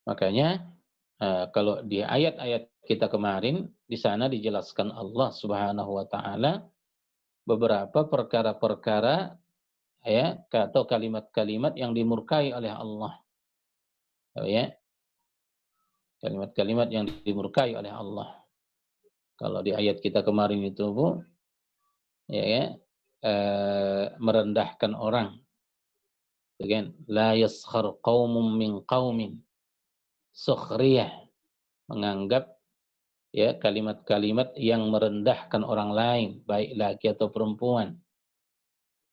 Makanya kalau di ayat-ayat kita kemarin, di sana dijelaskan Allah Subhanahu wa taala beberapa perkara-perkara ya atau kalimat-kalimat yang dimurkai oleh Allah. Ya. Kalimat-kalimat yang dimurkai oleh Allah. Kalau di ayat kita kemarin itu, Bu, ya, merendahkan orang. Again, la yaskhar qaumun min qaumin. Sukhriyah, menganggap ya kalimat-kalimat yang merendahkan orang lain, baik laki atau perempuan.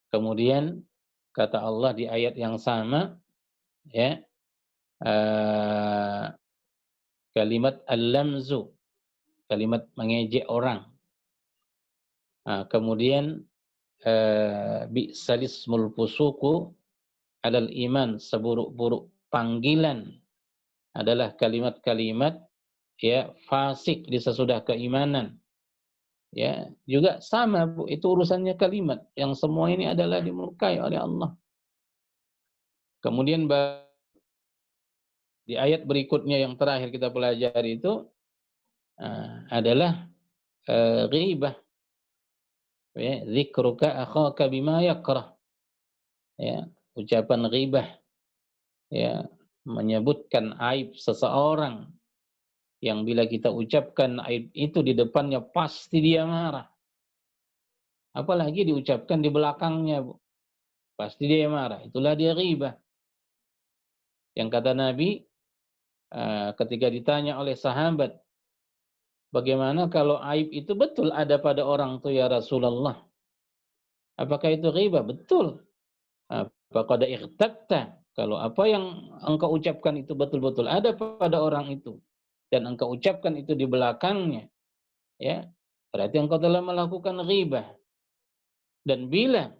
Kemudian kata Allah di ayat yang sama, ya, kalimat al-lamzu, kalimat mengejek orang. Kemudian bi'salismul fusuku alal iman, seburuk-buruk panggilan adalah kalimat-kalimat ya fasik di sesudah keimanan. Ya, juga sama, Bu, itu urusannya kalimat yang semua ini adalah dimurkai oleh Allah. Kemudian di ayat berikutnya yang terakhir kita pelajari itu adalah ghibah. Ya, dzikruka akhaka bima yakrah. Ya, ucapan ghibah, ya, menyebutkan aib seseorang yang bila kita ucapkan aib itu di depannya pasti dia marah. Apalagi diucapkan di belakangnya, Bu. Pasti dia marah. Itulah dia ghibah. Yang kata Nabi ketika ditanya oleh sahabat, bagaimana kalau aib itu betul ada pada orang itu ya Rasulullah? Apakah itu ghibah? Betul. Faqad ightabta. Kalau apa yang engkau ucapkan itu betul-betul ada pada orang itu dan engkau ucapkan itu di belakangnya, ya, berarti engkau telah melakukan ghibah. Dan bila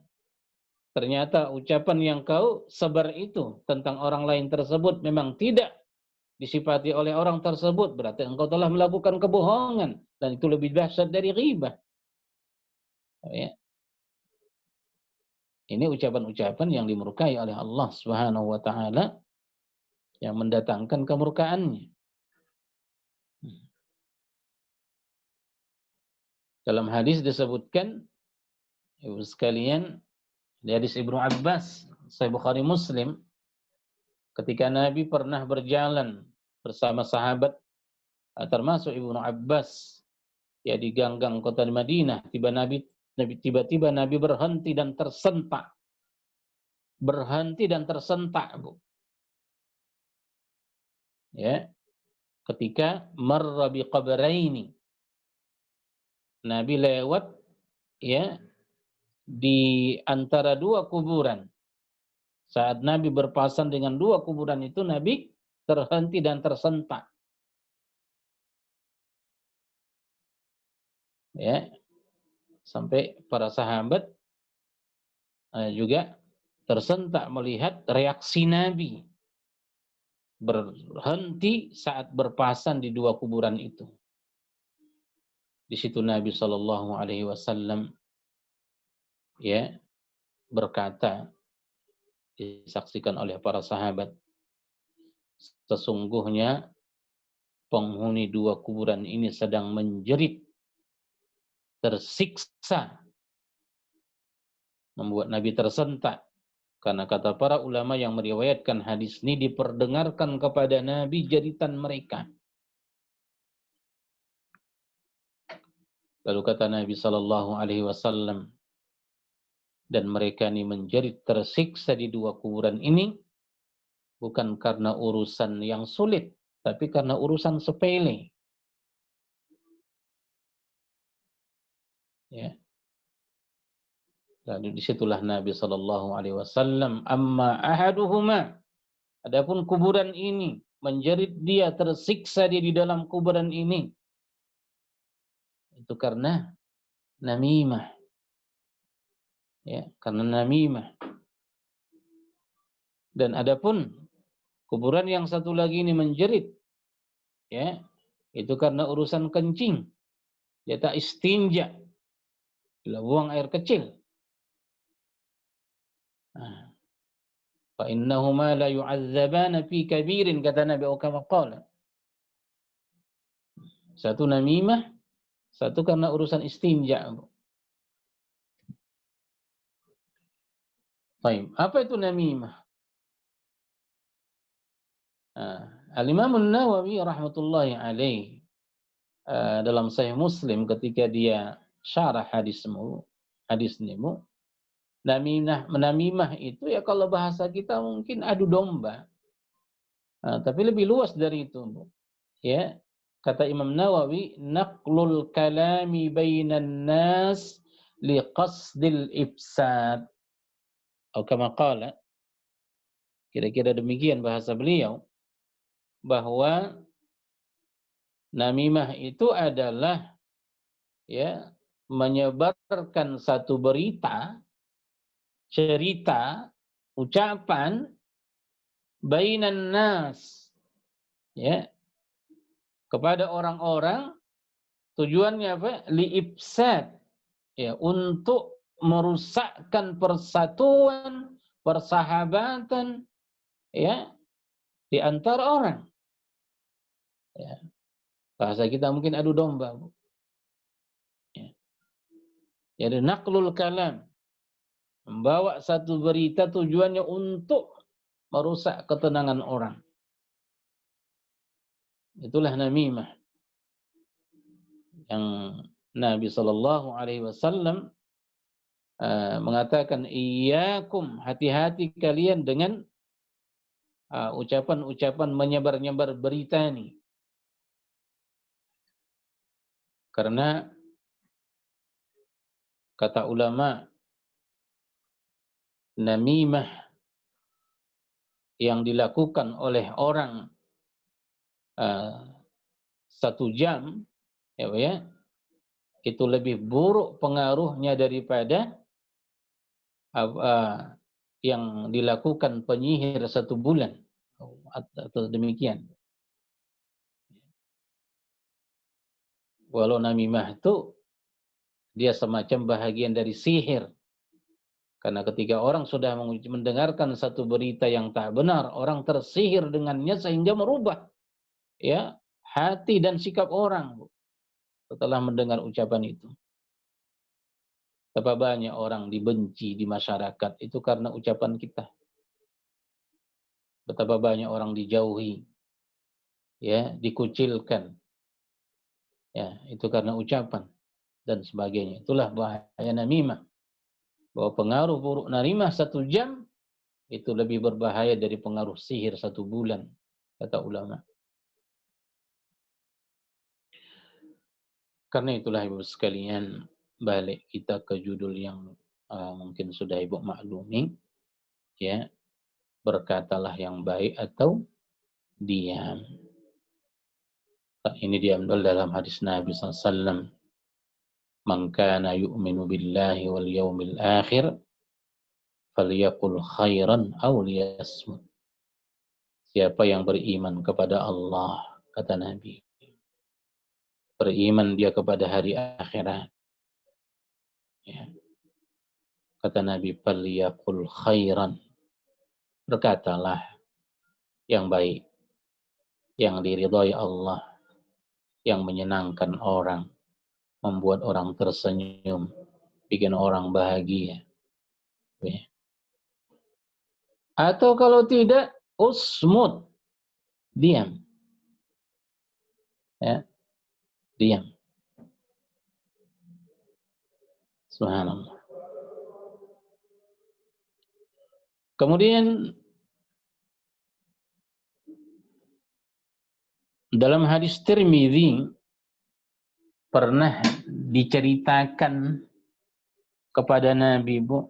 ternyata ucapan yang kau sebar itu tentang orang lain tersebut memang tidak disifati oleh orang tersebut, berarti engkau telah melakukan kebohongan dan itu lebih dahsyat dari ghibah. Ya. Ini ucapan-ucapan yang dimurkai oleh Allah Subhanahu wa taala yang mendatangkan kemurkaannya. Dalam hadis disebutkan, Ibu sekalian, di hadis Ibnu Abbas, Sahih Bukhari Muslim, ketika Nabi pernah berjalan bersama sahabat, termasuk Ibnu Abbas, ya di ganggang kota Madinah, tiba-tiba Nabi berhenti dan tersentak. Berhenti dan tersentak, Bu. Ya. Ketika marra bi qabraini. Nabi lewat ya di antara dua kuburan. Saat Nabi berpasan dengan dua kuburan itu, Nabi terhenti dan tersentak. Ya, sampai para sahabat juga tersentak melihat reaksi Nabi berhenti saat berpasan di dua kuburan itu. Di situ Nabi Shallallahu Alaihi Wasallam ya berkata, disaksikan oleh para sahabat, sesungguhnya penghuni dua kuburan ini sedang menjerit, tersiksa, membuat Nabi tersentak. Karena kata para ulama yang meriwayatkan hadis ini, diperdengarkan kepada Nabi jeritan mereka. Lalu kata Nabi Shallallahu Alaihi Wasallam, dan mereka ini menjerit tersiksa di dua kuburan ini bukan karena urusan yang sulit, tapi karena urusan sepele. Ya. Lalu disitulah Nabi Shallallahu Alaihi Wasallam, amma ahaduhuma, adapun kuburan ini menjerit dia tersiksa dia di dalam kuburan ini, itu karena namimah. Ya, karena namimah. Dan adapun kuburan yang satu lagi ini menjerit, ya, itu karena urusan kencing. Dia tak istinja, bila buang air kecil. Fa innahuma la yu'adzabana fi kabirin, kata Nabi kama qala. Satu namimah, satu karena urusan istinja. Baik, apa itu namimah? Al-Imam An-Nawawi rahmatullahi alaih dalam Sahih Muslim ketika dia syarah hadis ini, namimah itu ya kalau bahasa kita mungkin adu domba. Tapi lebih luas dari itu, ya. Kata Imam Nawawi, naqlul kalami bainan nas liqasdil ifsad. Atau kama qala, kira-kira demikian bahasa beliau, bahwa namimah itu adalah ya menyebarkan satu berita, cerita, ucapan bainan nas, ya, kepada orang-orang, tujuannya apa? Liifsad, ya, untuk merusakkan persatuan, persahabatan, ya, di antara orang. Ya. Bahasa kita mungkin adu domba. Ya. Jadi naqlul kalam, membawa satu berita tujuannya untuk merusak ketenangan orang. Itulah namimah yang Nabi Shallallahu Alaihi Wasallam mengatakan, iyyakum, hati-hati kalian dengan ucapan-ucapan menyebar-nyebar berita ini. Karena kata ulama, namimah yang dilakukan oleh orang 1 jam, ya, itu lebih buruk pengaruhnya daripada yang dilakukan penyihir 1 bulan, atau demikian. Walau namimah itu dia semacam bahagian dari sihir. Karena ketika orang sudah mendengarkan satu berita yang tak benar, orang tersihir dengannya sehingga merubah, ya, hati dan sikap orang setelah mendengar ucapan itu. Betapa banyak orang dibenci di masyarakat itu karena ucapan kita. Betapa banyak orang dijauhi, ya, dikucilkan, ya, itu karena ucapan dan sebagainya. Itulah bahaya namimah, bahwa pengaruh buruk namimah 1 jam itu lebih berbahaya dari pengaruh sihir 1 bulan, kata ulama. Karena itulah ibu sekalian, balik kita ke judul yang mungkin sudah ibu maklumi, ya, berkatalah yang baik atau diam. Ini diambil dalam hadis Nabi SAW. Man kana yu'minu billahi wal yawmil akhir falyaqul khairan aw liyasmut. Siapa yang beriman kepada Allah, kata Nabi, beriman dia kepada hari akhirat, ya. Kata Nabi, falyaqul khairan, berkatalah yang baik, yang diridhai Allah, yang menyenangkan orang, membuat orang tersenyum, bikin orang bahagia, ya. Atau kalau tidak, usmut, diam, ya, diam. Subhanallah. Kemudian dalam hadis Tirmidzi pernah diceritakan kepada Nabi, Bu,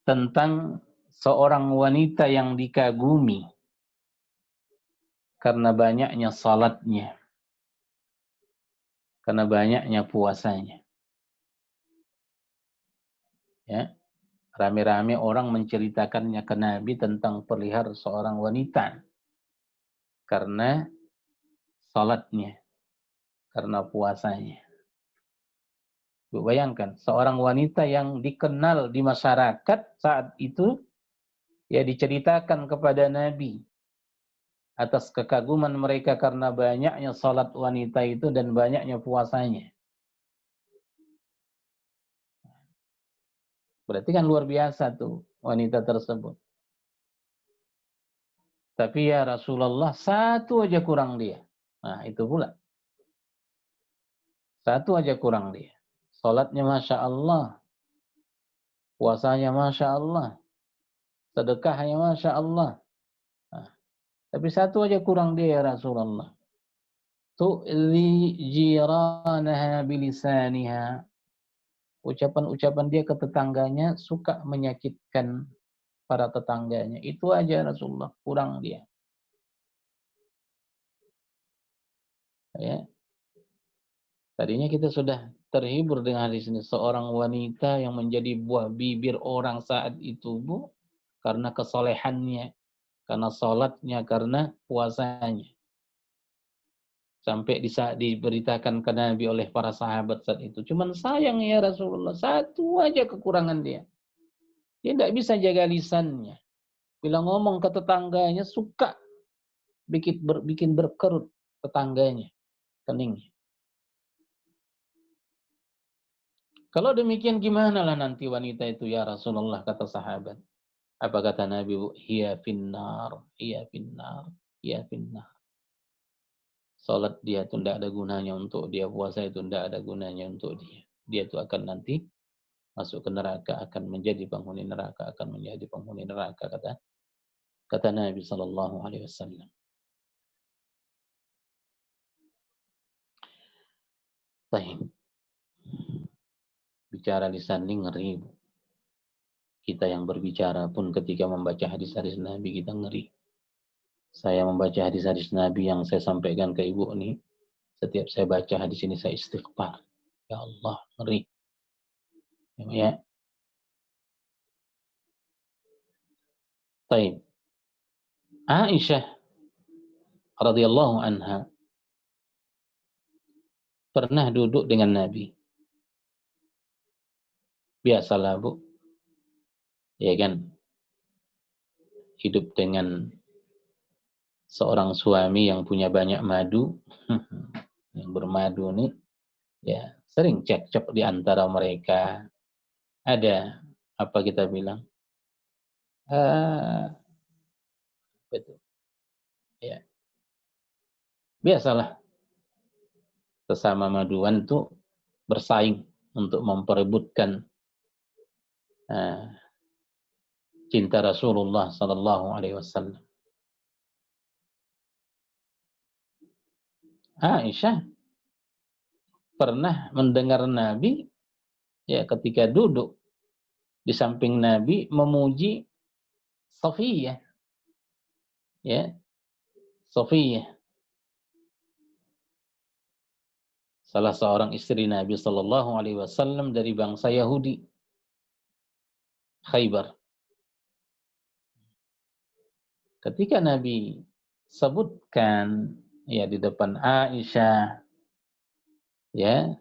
tentang seorang wanita yang dikagumi karena banyaknya salatnya, karena banyaknya puasanya. Ya, rame-rame orang menceritakannya ke Nabi tentang perihal seorang wanita karena salatnya, karena puasanya. Bayangkan, seorang wanita yang dikenal di masyarakat saat itu, ya, diceritakan kepada Nabi atas kekaguman mereka karena banyaknya salat wanita itu dan banyaknya puasanya. Berarti kan luar biasa tuh wanita tersebut. Tapi ya Rasulullah, satu aja kurang dia. Nah, itu pula. Satu aja kurang dia. Salatnya Masya Allah. Puasanya Masya Allah. Sedekahnya Masya Allah. Nah, tapi satu aja kurang dia ya Rasulullah. Tu'li jiranaha bilisaniha. Ucapan-ucapan dia ke tetangganya suka menyakitkan para tetangganya. Itu aja Rasulullah, kurang dia. Ya. Tadinya kita sudah terhibur dengan hadis ini. Seorang wanita yang menjadi buah bibir orang saat itu, Bu, karena kesolehannya, karena sholatnya, karena puasanya. Sampai diberitakan ke Nabi oleh para sahabat saat itu. Cuman sayang ya Rasulullah, satu aja kekurangan dia. Dia tidak bisa jaga lisannya. Bila ngomong ke tetangganya, suka bikin berkerut tetangganya, keningnya. Kalau demikian gimana lah nanti wanita itu ya Rasulullah, kata sahabat. Apa kata Nabi? Hiya finnar, hiya finnar, hiya finnar. Salat dia itu tidak ada gunanya untuk dia, puasa itu tidak ada gunanya untuk dia. Dia itu akan nanti masuk ke neraka, akan menjadi penghuni neraka, akan menjadi penghuni neraka, kata Nabi sallallahu alaihi wasallam. Baik. Bicara lisan ini ngeri. Kita yang berbicara pun ketika membaca hadis-hadis Nabi kita ngeri. Saya membaca hadis-hadis Nabi yang saya sampaikan ke ibu nih, setiap saya baca hadis ini saya istighfar. Ya Allah, ngeri. Ya. Baik. Aisyah radhiyallahu anha pernah duduk dengan Nabi. Biasalah, Bu. Ya kan? Hidup dengan seorang suami yang punya banyak madu, yang bermadu nih, ya sering cekcok di antara mereka. Ada apa kita bilang? Betul. Ya. Biasalah sesama maduan tuh bersaing untuk memperebutkan cinta Rasulullah sallallahu alaihi wasallam. Aisyah pernah mendengar Nabi, ya, ketika duduk di samping Nabi memuji Safiyah. ya, Safiyah, salah seorang istri Nabi Shallallahu Alaihi Wasallam dari bangsa Yahudi, Khaybar. Ketika Nabi sebutkan ya di depan Aisyah ya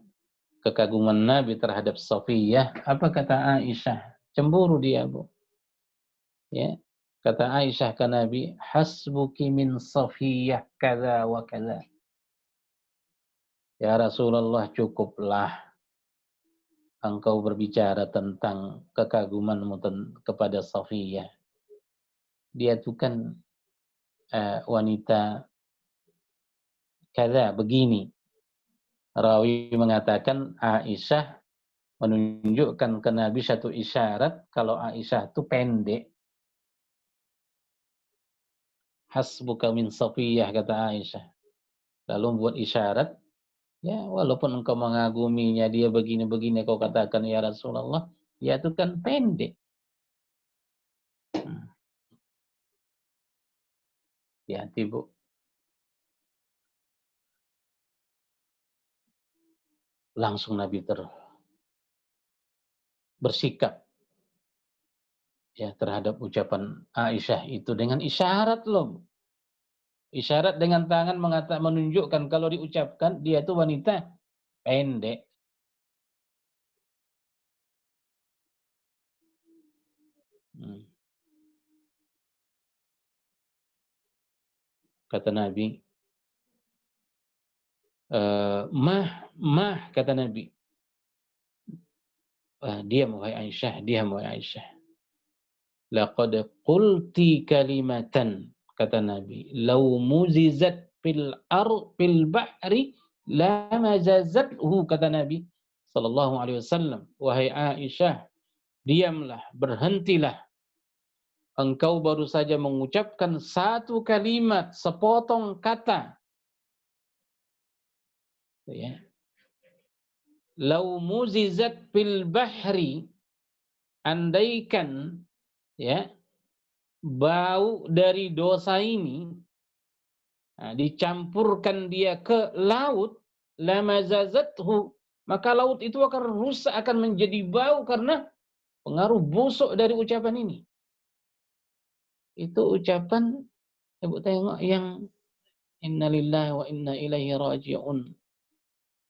kekaguman Nabi terhadap Safiyah, apa kata Aisyah? Cemburu dia, Bu. Ya. Kata Aisyah ke Nabi, "Hasbuki min Safiyah kaza wa kaza." Ya Rasulullah, cukuplah engkau berbicara tentang kekagumanmu kepada Safiyah. Dia itu kan wanita kaza, begini. Rawi mengatakan Aisyah menunjukkan ke Nabi satu isyarat kalau Aisyah itu pendek. Hasbuka min Safiyah, kata Aisyah. Lalu buat isyarat, ya walaupun engkau mengaguminya dia begini-begini, kau katakan ya Rasulullah, ya itu kan pendek. Hati-hati, Bu. Langsung Nabi bersikap ya terhadap ucapan Aisyah itu dengan isyarat loh. Isyarat dengan tangan menunjukkan kalau diucapkan dia itu wanita pendek. Kata Nabi, mah, kata Nabi. Diam wahai Aisyah, diam wahai Aisyah. Laqad qulti kalimatan, kata Nabi, law muzizat fil bahri la mazazathu, kata Nabi sallallahu alaihi wasallam. Wahai Aisyah, diamlah, berhentilah. Engkau baru saja mengucapkan satu kalimat, sepotong kata. Ya. Lau muzizat fil bahri, andaikan ya bau dari dosa ini dicampurkan dia ke laut, lamazazathu, maka laut itu akan rusak, akan menjadi bau karena pengaruh busuk dari ucapan ini. Itu ucapan, Ibu tengok, yang innalillahi wa inna ilaihi raji'un.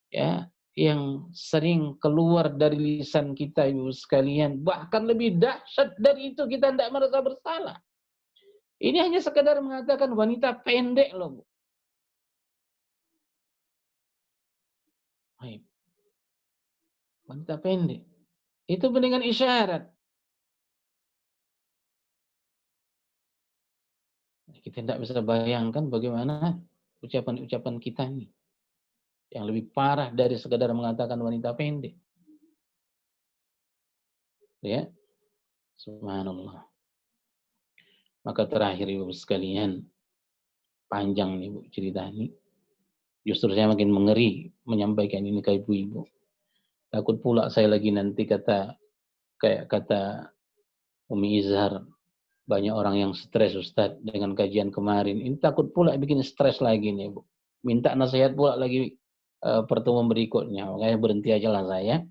Ya, yang sering keluar dari lisan kita, Ibu sekalian. Bahkan lebih dahsyat dari itu, kita tidak merasa bersalah. Ini hanya sekedar mengatakan wanita pendek loh, Bu. Wanita pendek. Itu dengan isyarat. Kita tidak bisa bayangkan bagaimana ucapan-ucapan kita ini. Yang lebih parah dari sekedar mengatakan wanita pendek. Ya, subhanallah. Maka terakhir, Ibu sekalian, panjang nih, Bu, cerita ini. Justru saya makin mengeri menyampaikan ini ke ibu-ibu. Takut pula saya lagi nanti kayak kata Umi Izhar, banyak orang yang stres, Ustadz, dengan kajian kemarin. Ini takut pula bikin stres lagi nih, Bu. Minta nasihat pula lagi pertemuan berikutnya. Makanya berhenti aja lah saya.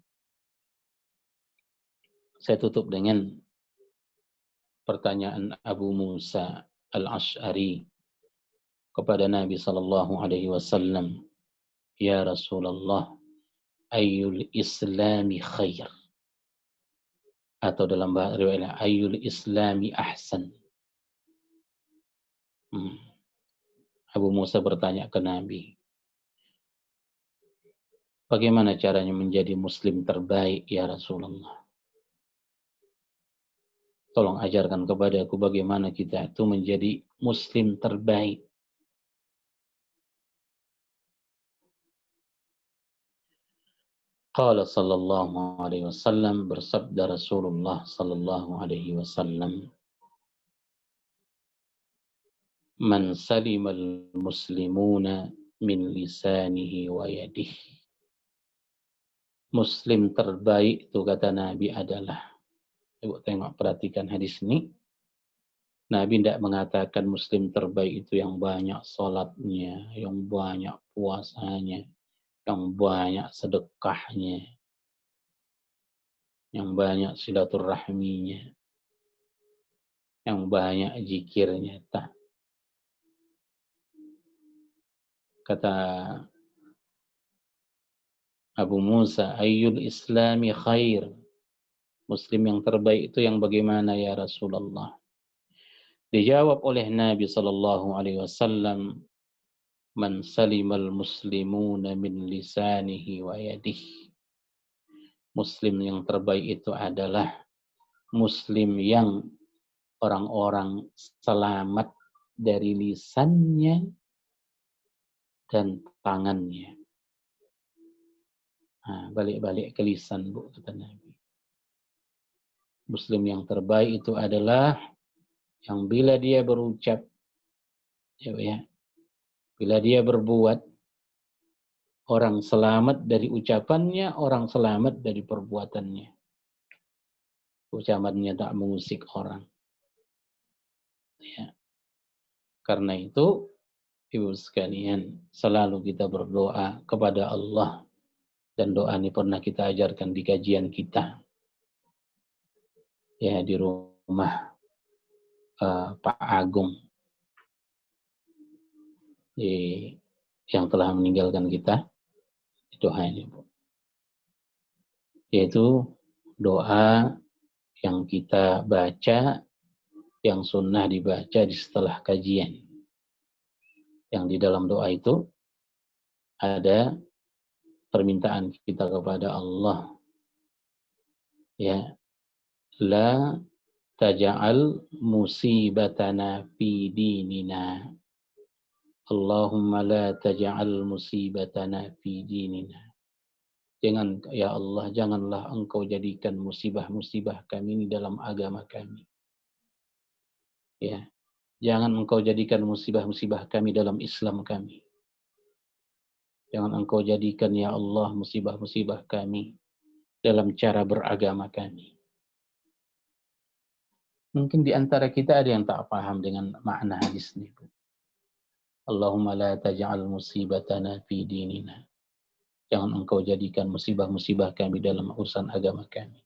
Saya tutup dengan pertanyaan Abu Musa Al-Ash'ari kepada Nabi sallallahu alaihi wasallam, "Ya Rasulullah, ayyul islami khair?" Atau dalam bahasa riwayat, ayyul islami ahsan. Abu Musa bertanya ke Nabi, bagaimana caranya menjadi muslim terbaik ya Rasulullah? Tolong ajarkan kepadaku bagaimana kita itu menjadi muslim terbaik. Qala sallallahu alaihi wasallam, bersabda Rasulullah sallallahu alaihi wasallam, man salimal muslimuna min lisanihi wa yadihi. Muslim terbaik itu, kata Nabi, adalah, Ibu tengok, perhatikan hadis ini, Nabi tidak mengatakan Muslim terbaik itu yang banyak sholatnya, yang banyak puasanya, yang banyak sedekahnya, yang banyak silaturahminya, yang banyak zikirnya. Tak. Kata Abu Musa, ayyul islami khair. Muslim yang terbaik itu yang bagaimana ya Rasulullah? Dijawab oleh Nabi sallallahu alaihi wasallam, man salimal muslimuna min lisanihi wa yadihi. Muslim yang terbaik itu adalah Muslim yang orang-orang selamat dari lisannya dan tangannya. Nah, balik-balik ke lisan, Bu, kata Nabi. Muslim yang terbaik itu adalah yang bila dia berucap, ya, bila dia berbuat, orang selamat dari ucapannya, orang selamat dari perbuatannya. Ucapannya tak mengusik orang. Ya. Karena itu, Ibu sekalian, selalu kita berdoa kepada Allah. Dan doa ini pernah kita ajarkan di kajian kita. Ya, di rumah Pak Agung. Yang telah meninggalkan kita. Doa ini, Bu. Yaitu doa yang kita baca, yang sunnah dibaca di setelah kajian. Yang di dalam doa itu ada permintaan kita kepada Allah. Ya, la taj'al musibatana fi dinina. Allahumma la taj'al musibatana fi dinina. Jangan, ya Allah, janganlah engkau jadikan musibah-musibah kami ini dalam agama kami. Ya, jangan engkau jadikan musibah-musibah kami dalam Islam kami. Jangan engkau jadikan, ya Allah, musibah-musibah kami dalam cara beragama kami. Mungkin di antara kita ada yang tak paham dengan makna hadis ini. Allahumma la taj'al musibatana fi dinina. Jangan engkau jadikan musibah-musibah kami dalam urusan agama kami.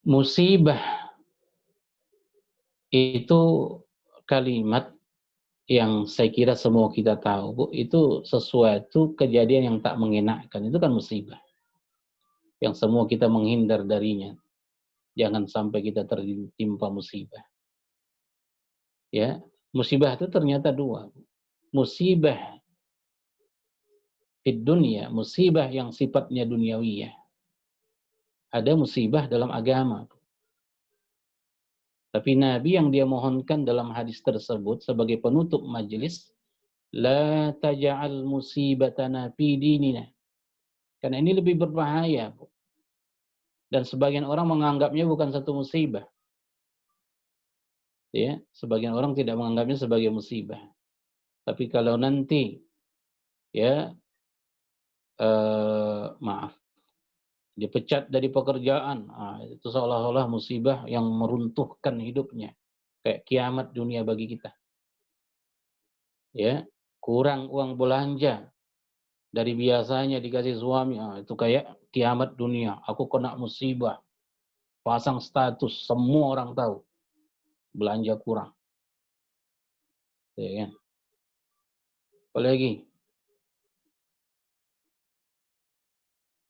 Musibah itu kalimat yang saya kira semua kita tahu, Bu, itu sesuatu kejadian yang tak mengenakan. Itu kan musibah. Yang semua kita menghindar darinya. Jangan sampai kita tertimpa musibah. Ya, musibah itu ternyata dua. Musibah di dunia, musibah yang sifatnya duniawiyah. Ada musibah dalam agama. Tapi Nabi yang dia mohonkan dalam hadis tersebut sebagai penutup majelis, la taj'al musibatana fi dinina. Karena ini lebih berbahaya, Bu. Dan sebagian orang menganggapnya bukan satu musibah. Ya, sebagian orang tidak menganggapnya sebagai musibah. Tapi kalau nanti ya maaf, dipecat dari pekerjaan, itu seolah-olah musibah yang meruntuhkan hidupnya, kayak kiamat dunia bagi kita. Ya, kurang uang belanja dari biasanya dikasih suami, itu kayak kiamat dunia. Aku kena musibah, pasang status, semua orang tahu, belanja kurang. Ya, kan? Apalagi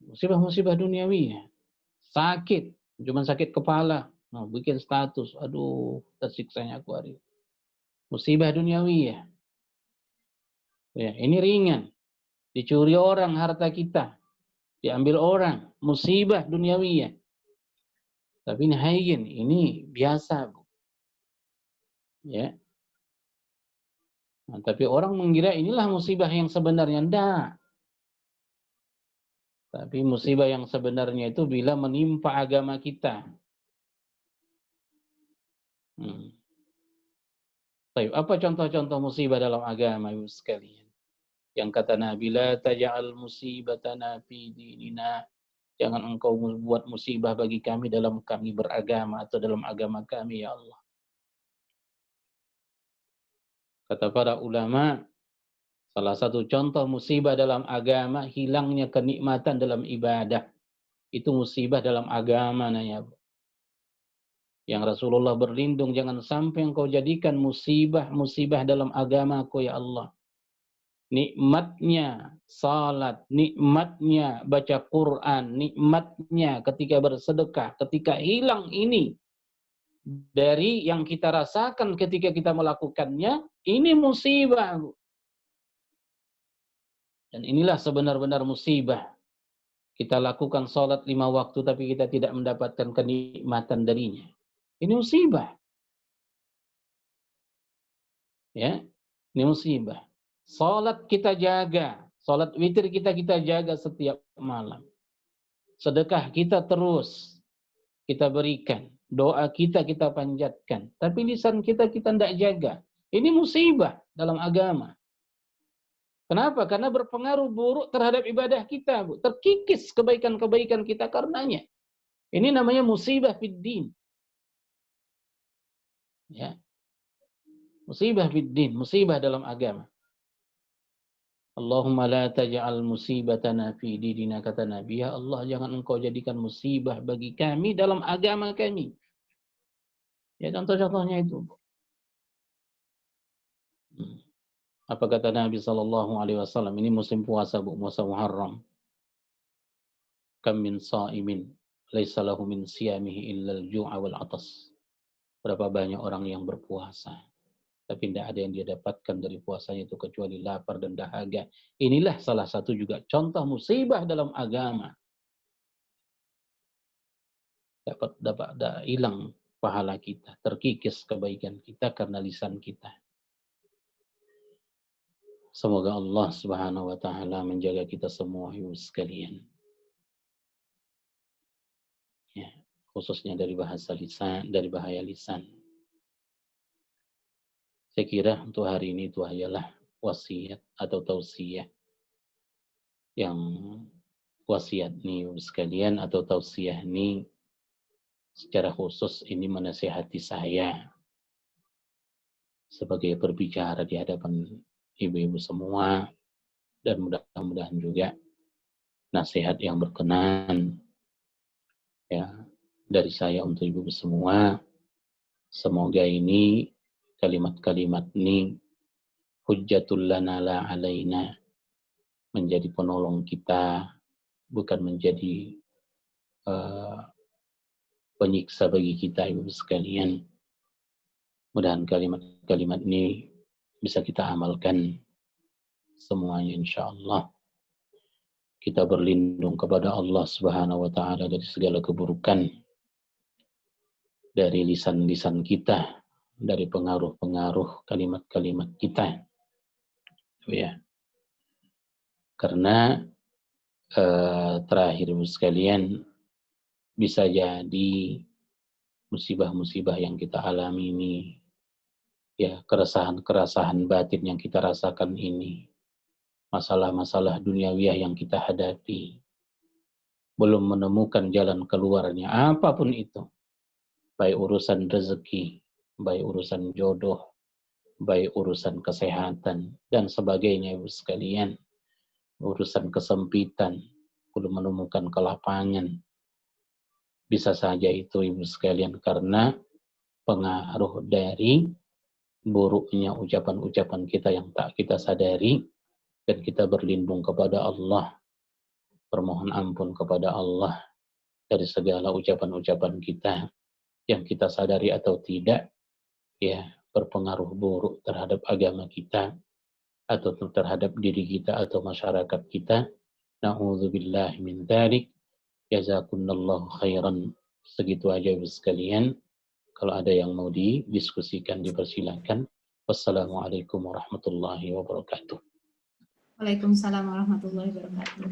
musibah-musibah duniawi, sakit, cuma sakit kepala, bikin status, aduh, tersiksanya aku hari. Musibah duniawi ya. Ya, ini ringan. Dicuri orang harta kita, diambil orang, musibah duniawi ya. Tapi ini hayyin, ini biasa, Bu. Ya. Nah, tapi orang mengira inilah musibah yang sebenarnya. Enggak. Tapi musibah yang sebenarnya itu bila menimpa agama kita. Baik, apa contoh-contoh musibah dalam agama, Ibu sekalian? Yang kata Nabi, la taj'al musibatana fi dinina. Jangan engkau buat musibah bagi kami dalam kami beragama atau dalam agama kami, ya Allah. Kata para ulama, salah satu contoh musibah dalam agama, hilangnya kenikmatan dalam ibadah. Itu musibah dalam agama, nanya. Yang Rasulullah berlindung, jangan sampai engkau jadikan musibah dalam agamaku, ya Allah. Nikmatnya salat, nikmatnya baca Quran, nikmatnya ketika bersedekah, ketika hilang ini dari yang kita rasakan ketika kita melakukannya, ini musibah. Dan inilah sebenar-benar musibah. Kita lakukan salat 5 waktu tapi kita tidak mendapatkan kenikmatan darinya. Ini musibah. Ya, ini musibah. Salat kita jaga, salat witir kita jaga setiap malam. Sedekah kita terus kita berikan, doa kita panjatkan. Tapi lisan kita tidak jaga. Ini musibah dalam agama. Kenapa? Karena berpengaruh buruk terhadap ibadah kita, Bu. Terkikis kebaikan-kebaikan kita karenanya. Ini namanya musibah fid din. Ya. Musibah fid din, musibah dalam agama. Allahumma la taj'al musibatana fi dinina, kata Nabi. Ya Allah, jangan engkau jadikan musibah bagi kami dalam agama kami. Ya, contoh-contohnya itu. Apa kata Nabi SAW? Ini musim puasa, Bu, puasa Muharram. Kam min sa'imin laisa lahu min siyamihi illa al-ju'a wal 'atas. Berapa banyak orang yang berpuasa, tapi tidak ada yang dia dapatkan dari puasanya itu kecuali lapar dan dahaga. Inilah salah satu juga contoh musibah dalam agama. Dapat hilang pahala kita, terkikis kebaikan kita karena lisan kita. Semoga Allah Subhanahu wa taala menjaga kita semua sekalian. Ya, khususnya dari bahasa lisan, dari bahaya lisan. Saya kira untuk hari ini itu hanyalah wasiat atau tausiah. Yang wasiat nih sekalian atau tausiah ini secara khusus ini menasihati saya sebagai berbicara di hadapan ibu-ibu semua, dan mudah-mudahan juga nasihat yang berkenan ya dari saya untuk ibu semua. Semoga ini kalimat-kalimat ini hujjatul lana la alaina, menjadi penolong kita, bukan menjadi penyiksa bagi kita, ibu sekalian. Mudah-mudahan kalimat-kalimat ini bisa kita amalkan semuanya, insya Allah. Kita berlindung kepada Allah Subhanahu wa taala dari segala keburukan, dari lisan-lisan kita, dari pengaruh-pengaruh kalimat-kalimat kita. Ya. Karena terakhir ibu sekalian, bisa jadi musibah-musibah yang kita alami ini, ya, keresahan-keresahan batin yang kita rasakan ini, masalah-masalah duniawiyah yang kita hadapi, belum menemukan jalan keluarnya, apapun itu, baik urusan rezeki, baik urusan jodoh, baik urusan kesehatan, dan sebagainya ibu sekalian, urusan kesempitan, belum menemukan kelapangan. Bisa saja itu ibu sekalian karena pengaruh dari buruknya ucapan-ucapan kita yang tak kita sadari, dan kita berlindung kepada Allah, bermohon ampun kepada Allah dari segala ucapan-ucapan kita yang kita sadari atau tidak, ya, berpengaruh buruk terhadap agama kita atau terhadap diri kita atau masyarakat kita. Na'udzubillahi min dzalik. Jazakumullahu khairan. Segitu aja ibu sekalian. Kalau ada yang mau didiskusikan, dipersilakan. Wassalamualaikum warahmatullahi wabarakatuh. Waalaikumsalam warahmatullahi wabarakatuh.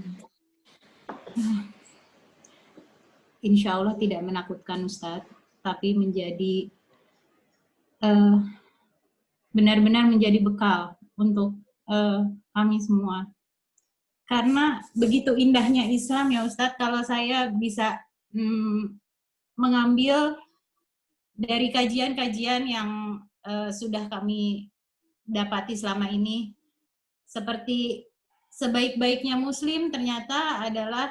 Insya Allah tidak menakutkan Ustadz, tapi menjadi benar-benar menjadi bekal untuk kami semua. karena begitu indahnya Islam ya Ustadz, kalau saya bisa mengambil dari kajian-kajian yang sudah kami dapati selama ini, seperti sebaik-baiknya Muslim ternyata adalah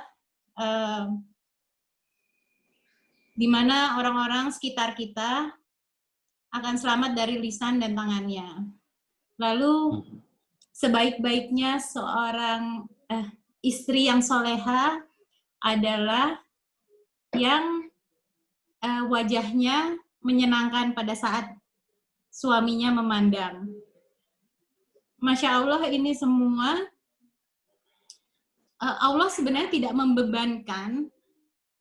di mana orang-orang sekitar kita akan selamat dari lisan dan tangannya. Lalu sebaik-baiknya seorang istri yang soleha adalah yang wajahnya menyenangkan pada saat suaminya memandang. Masya Allah, ini semua Allah sebenarnya tidak membebankan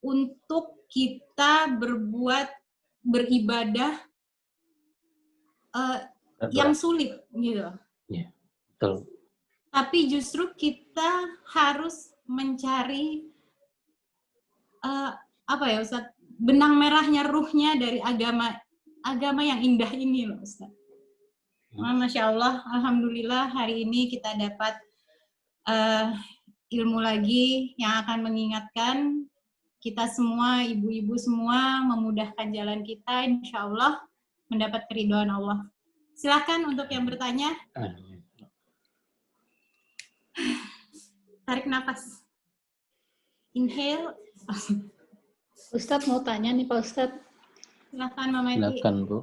untuk kita beribadah yang sulit gitu. Ya, betul. Tapi justru kita harus mencari apa ya Ustaz, benang merahnya, ruhnya dari agama yang indah ini loh Ustaz. Masya Allah, alhamdulillah hari ini kita dapat ilmu lagi yang akan mengingatkan kita semua, ibu-ibu semua, memudahkan jalan kita, insya Allah mendapat keridhaan Allah. Silakan untuk yang bertanya. Tarik nafas. Inhale. Ustadz mau tanya nih Pak Ustadz. Silakan Mama Eti. Silakan Bu.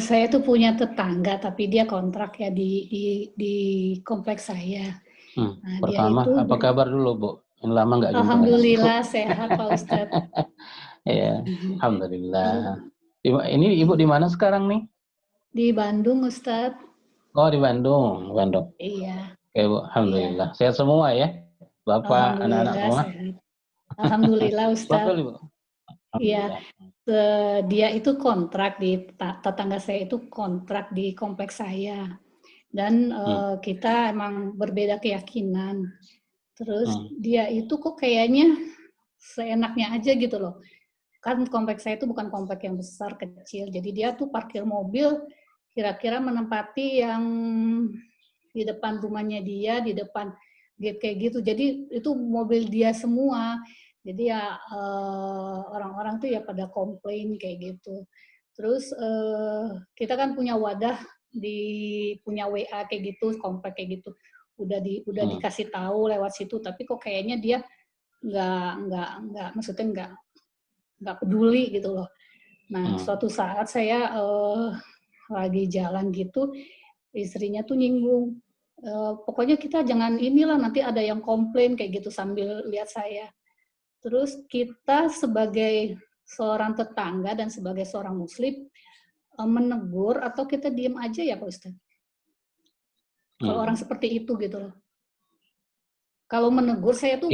Saya tuh punya tetangga tapi dia kontrak ya di kompleks saya. Nah, pertama, dia itu, apa kabar dulu Bu? Yang lama nggak jumpa. Alhamdulillah sehat Pak Ustadz. Ya, alhamdulillah. Ini Ibu di mana sekarang nih? Di Bandung Ustadz. Oh di Bandung, Bandung. Iya. Oke Bu, alhamdulillah. Iya. Sehat semua ya, Bapak, anak-anak semua. Sehat. Alhamdulillah Ustadz. Betul Ibu. Iya. Dia itu kontrak tetangga saya itu kontrak di kompleks saya. Dan kita emang berbeda keyakinan. Terus dia itu kok kayaknya seenaknya aja gitu loh. Kan kompleks saya itu bukan kompleks yang besar, kecil. Jadi dia tuh parkir mobil kira-kira menempati yang di depan rumahnya dia, di depan gate kayak gitu. Jadi itu mobil dia semua. Jadi ya orang-orang tuh ya pada komplain kayak gitu. Terus kita kan punya wadah punya WA kayak gitu, komplek kayak gitu. Udah dikasih tahu lewat situ, tapi kok kayaknya dia nggak maksudnya nggak peduli gitu loh. Nah, suatu saat saya lagi jalan gitu, istrinya tuh nyinggung, pokoknya kita jangan inilah nanti ada yang komplain kayak gitu sambil lihat saya. Terus kita sebagai seorang tetangga dan sebagai seorang muslim menegur atau kita diem aja ya Pak Ustadz? Kalau orang seperti itu gitu loh. Kalau menegur saya tuh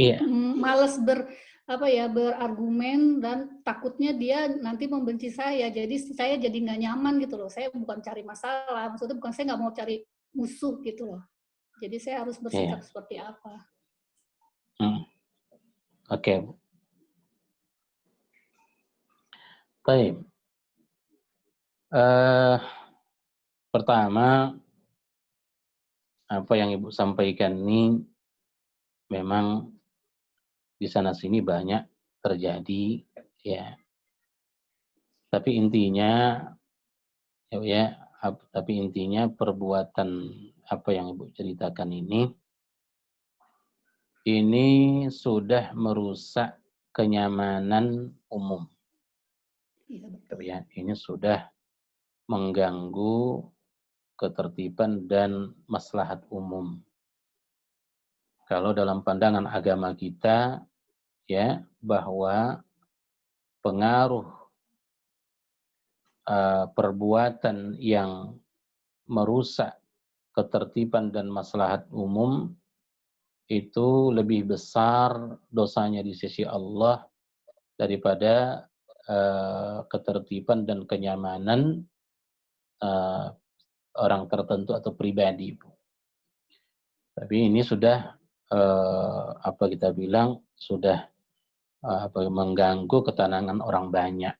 males berargumen dan takutnya dia nanti membenci saya. Jadi saya jadi nggak nyaman gitu loh. Saya bukan cari masalah, maksudnya bukan saya nggak mau cari musuh gitu loh. Jadi saya harus bersikap seperti apa? Oke. Baik. Pertama, apa yang Ibu sampaikan ini memang di sana sini banyak terjadi ya. Tapi intinya perbuatan apa yang Ibu ceritakan ini sudah merusak kenyamanan umum. Ya, ini sudah mengganggu ketertiban dan maslahat umum. Kalau dalam pandangan agama kita ya bahwa pengaruh perbuatan yang merusak ketertiban dan maslahat umum itu lebih besar dosanya di sisi Allah daripada ketertiban dan kenyamanan orang tertentu atau pribadi. Tapi ini sudah apa kita bilang sudah mengganggu ketenangan orang banyak.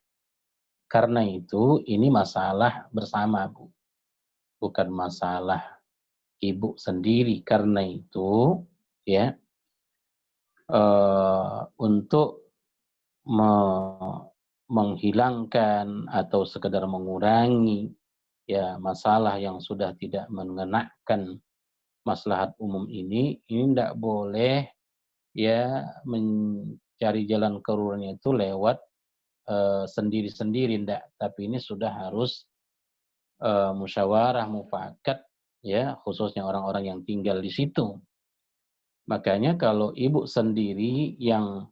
Karena itu ini masalah bersama Bu, bukan masalah ibu sendiri. Karena itu ya untuk menghilangkan atau sekedar mengurangi ya masalah yang sudah tidak mengenakan maslahat umum ini tidak boleh ya mencari jalan keluarnya itu lewat sendiri-sendiri, ndak. Tapi ini sudah harus musyawarah, mufakat, ya, khususnya orang-orang yang tinggal di situ. Makanya kalau ibu sendiri yang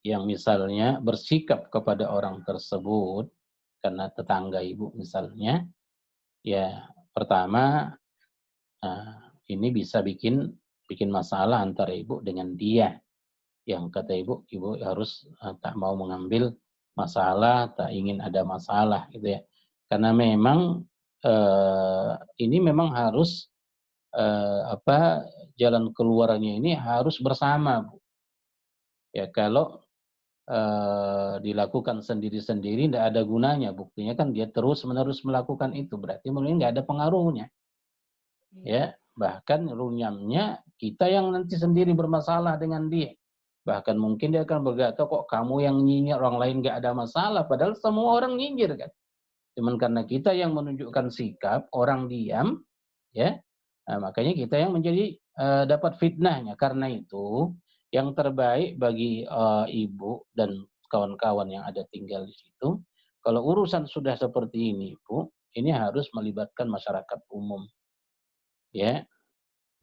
misalnya bersikap kepada orang tersebut, karena tetangga ibu misalnya, ya pertama ini bisa bikin masalah antara ibu dengan dia. Yang kata ibu harus tak mau mengambil masalah, tak ingin ada masalah gitu ya. Karena memang ini memang harus jalan keluarnya ini harus bersama, Bu. Ya kalau dilakukan sendiri-sendiri tidak ada gunanya. Buktinya kan dia terus-menerus melakukan itu, berarti mungkin nggak ada pengaruhnya. Ya, bahkan runyamnya kita yang nanti sendiri bermasalah dengan dia. Bahkan mungkin dia akan berkata, kok kamu yang nyinyir, orang lain nggak ada masalah, padahal semua orang nyinyir kan. Cuman karena kita yang menunjukkan sikap, orang diam, ya, makanya kita yang menjadi dapat fitnahnya. Karena itu yang terbaik bagi ibu dan kawan-kawan yang ada tinggal di situ, kalau urusan sudah seperti ini, Bu, ini harus melibatkan masyarakat umum, ya,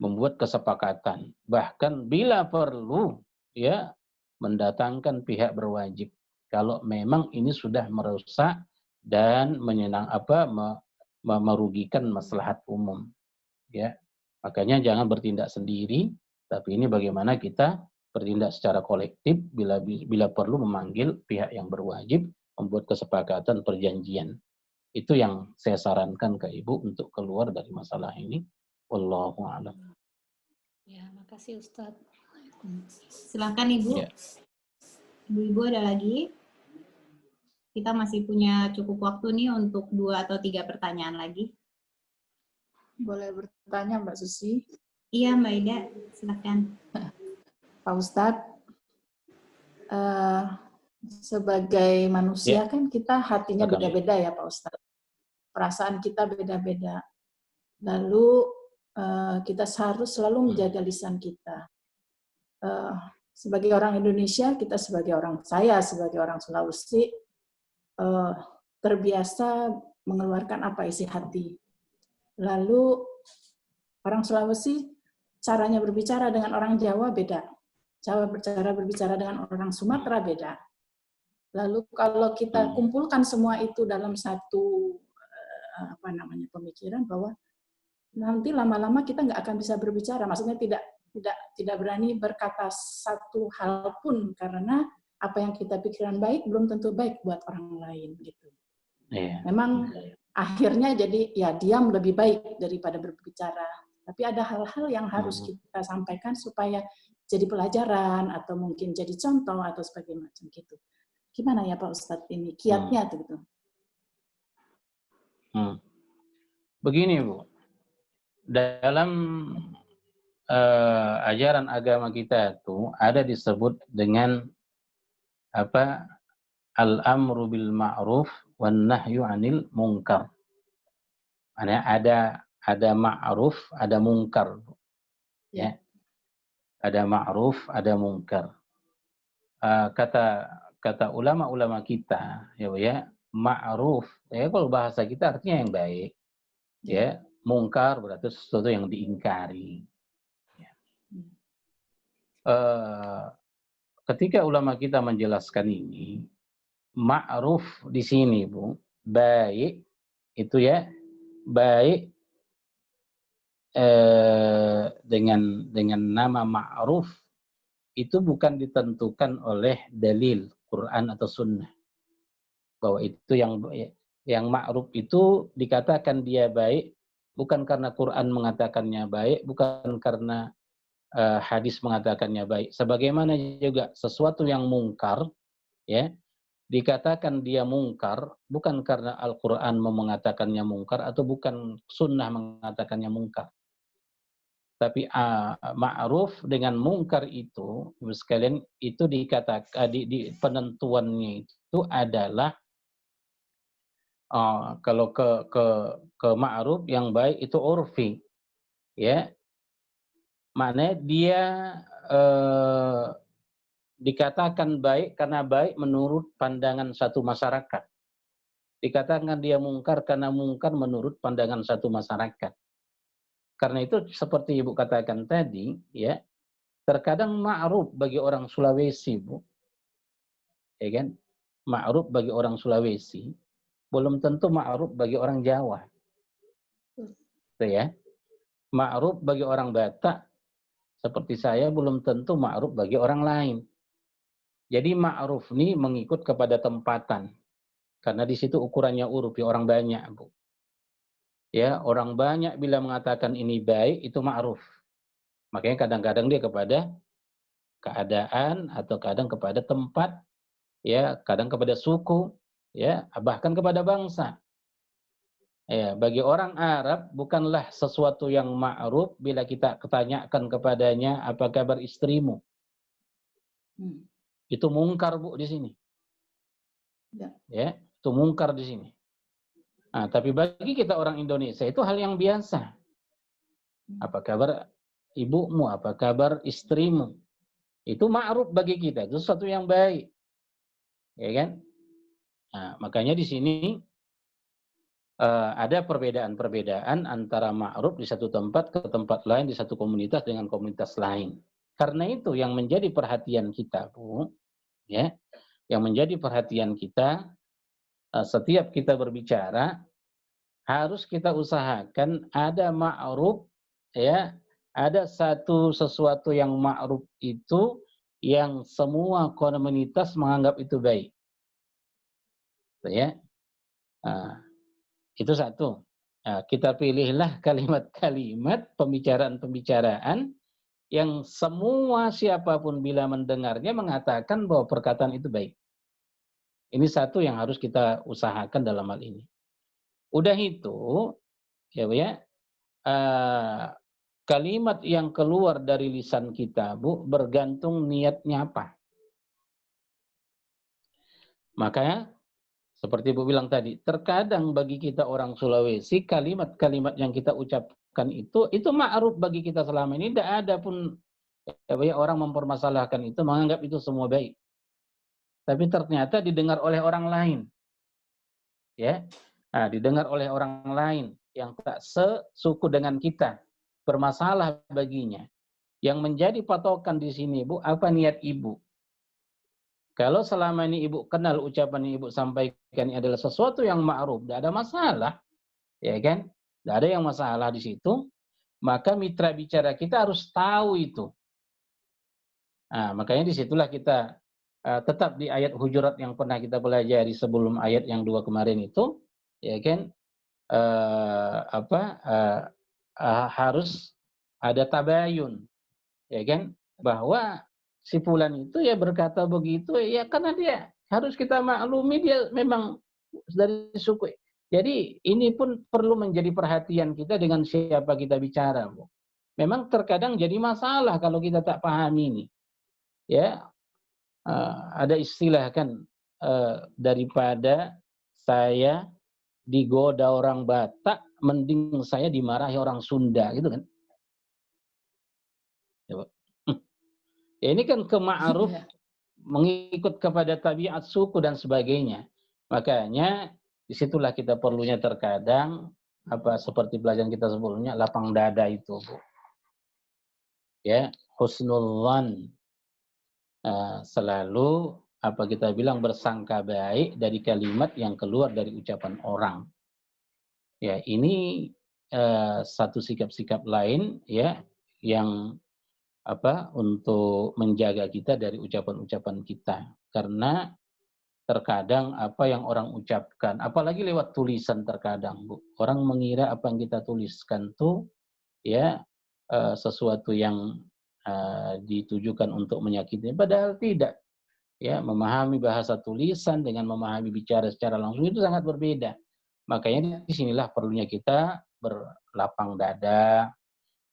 membuat kesepakatan. Bahkan bila perlu, ya, mendatangkan pihak berwajib. Kalau memang ini sudah merusak dan merugikan maslahat umum, ya. Makanya jangan bertindak sendiri, tapi ini bagaimana kita bertindak secara kolektif bila perlu memanggil pihak yang berwajib, membuat kesepakatan perjanjian. Itu yang saya sarankan ke Ibu untuk keluar dari masalah ini. Wallahu a'lam. Ya, makasih Ustadz. Silakan Ibu. Ya. Ibu-ibu ada lagi? Kita masih punya cukup waktu nih untuk 2 atau 3 pertanyaan lagi. Boleh bertanya Mbak Susi? Iya Mbak Ida, silakan. Pak Ustadz, sebagai manusia kan kita hatinya beda-beda ya Pak Ustadz. Perasaan kita beda-beda. Lalu kita harus selalu menjaga lisan kita. Sebagai orang Indonesia, saya sebagai orang Sulawesi, terbiasa mengeluarkan apa isi hati. Lalu orang Sulawesi caranya berbicara dengan orang Jawa beda. Cara berbicara dengan orang Sumatera beda. Lalu kalau kita kumpulkan semua itu dalam satu pemikiran, bahwa nanti lama-lama kita nggak akan bisa berbicara. Maksudnya tidak berani berkata satu hal pun, karena apa yang kita pikirkan baik belum tentu baik buat orang lain gitu. Memang akhirnya jadi ya diam lebih baik daripada berbicara. Tapi ada hal-hal yang harus kita sampaikan supaya jadi pelajaran atau mungkin jadi contoh atau sebagainya macam gitu. Gimana ya Pak Ustadz ini kiatnya tuh gitu? Begini Bu, dalam ajaran agama kita itu ada disebut dengan al-amru bil ma'ruf wan nahyu 'anil munkar. Ada ma'ruf, ada munkar. Ya. Ada ma'ruf, ada munkar. Kata ulama-ulama kita, ya, ma'ruf, ya kalau bahasa kita artinya yang baik. Ya, munkar berarti sesuatu yang diingkari. Ya. Ketika ulama kita menjelaskan ini, ma'ruf di sini, Bu, baik itu ya, baik dengan nama ma'ruf itu bukan ditentukan oleh dalil Quran atau Sunnah. Bahwa itu yang ma'ruf itu dikatakan dia baik bukan karena Quran mengatakannya baik, bukan karena hadis mengatakannya baik. Sebagaimana juga sesuatu yang mungkar, ya, dikatakan dia mungkar bukan karena Al-Quran mengatakannya mungkar atau bukan Sunnah mengatakannya mungkar. Tapi ma'ruf dengan mungkar itu, Ibu sekalian, itu dikatakan di penentuannya itu adalah kalau ke ma'ruf yang baik itu urfi, ya. Maknanya dia dikatakan baik karena baik menurut pandangan satu masyarakat. Dikatakan dia mungkar karena mungkar menurut pandangan satu masyarakat. Karena itu seperti Ibu katakan tadi, ya, terkadang ma'ruf bagi orang Sulawesi, Bu, ya kan? Ma'ruf bagi orang Sulawesi belum tentu ma'ruf bagi orang Jawa. Gitu ya. Ma'ruf bagi orang Batak seperti saya belum tentu ma'ruf bagi orang lain. Jadi ma'ruf ini mengikut kepada tempatan. Karena di situ ukurannya urfi, orang banyak, Bu. Ya, orang banyak bila mengatakan ini baik itu ma'ruf. Makanya kadang-kadang dia kepada keadaan atau kadang kepada tempat, ya, kadang kepada suku, ya, bahkan kepada bangsa. Ya, bagi orang Arab bukanlah sesuatu yang ma'ruf bila kita tanyakan kepadanya apa kabar istrimu. Itu mungkar, Bu, di sini. Ya, itu mungkar di sini. Nah, tapi bagi kita orang Indonesia itu hal yang biasa. Apa kabar ibumu, apa kabar istrimu? Itu ma'ruf bagi kita, itu sesuatu yang baik. Ya kan? Nah, makanya di sini ada perbedaan-perbedaan antara ma'ruf di satu tempat ke tempat lain, di satu komunitas dengan komunitas lain. Karena itu yang menjadi perhatian kita, Bu, ya, yang menjadi perhatian kita setiap kita berbicara harus kita usahakan ada ma'ruf, ya, ada sesuatu yang ma'ruf itu yang semua komunitas menganggap itu baik. Ya. Itu satu. Kita pilihlah kalimat-kalimat, pembicaraan-pembicaraan yang semua siapapun bila mendengarnya mengatakan bahwa perkataan itu baik. Ini satu yang harus kita usahakan dalam hal ini. Udah itu, ya Bu ya, kalimat yang keluar dari lisan kita, Bu, bergantung niatnya apa. Makanya seperti Ibu bilang tadi, terkadang bagi kita orang Sulawesi, kalimat-kalimat yang kita ucapkan itu ma'ruf bagi kita selama ini. Tidak ada pun ya, orang mempermasalahkan itu, menganggap itu semua baik. Tapi ternyata didengar oleh orang lain. Ya, didengar oleh orang lain yang tak sesuku dengan kita, bermasalah baginya. Yang menjadi patokan di sini, Bu, apa niat Ibu? Kalau selama ini Ibu kenal ucapan yang Ibu sampaikan ini adalah sesuatu yang ma'ruf, tidak ada masalah, ya kan? Tidak ada yang masalah di situ. Maka mitra bicara kita harus tahu itu. Makanya disitulah kita tetap di ayat Hujurat yang pernah kita pelajari sebelum ayat yang 2 kemarin itu, ya kan? Harus ada tabayun, ya kan? Bahwa si fulan itu ya berkata begitu ya karena dia harus kita maklumi dia memang dari suku. Jadi ini pun perlu menjadi perhatian kita dengan siapa kita bicara, Bu. Memang terkadang jadi masalah kalau kita tak pahami ini. Ya, ada istilah kan, daripada saya digoda orang Batak, mending saya dimarahi orang Sunda, gitu kan? Ya, ini kan kema'ruf mengikut kepada tabiat suku dan sebagainya. Makanya disitulah kita perlunya terkadang seperti pelajaran kita sebelumnya, lapang dada itu, Bu. Ya, husnul dzan. Selalu kita bilang bersangka baik dari kalimat yang keluar dari ucapan orang. Ya, ini satu sikap-sikap lain ya yang untuk menjaga kita dari ucapan-ucapan kita. Karena terkadang apa yang orang ucapkan, apalagi lewat tulisan terkadang, Bu, orang mengira apa yang kita tuliskan tuh ya sesuatu yang ditujukan untuk menyakiti, padahal tidak. Ya, memahami bahasa tulisan dengan memahami bicara secara langsung itu sangat berbeda. Makanya disinilah perlunya kita berlapang dada,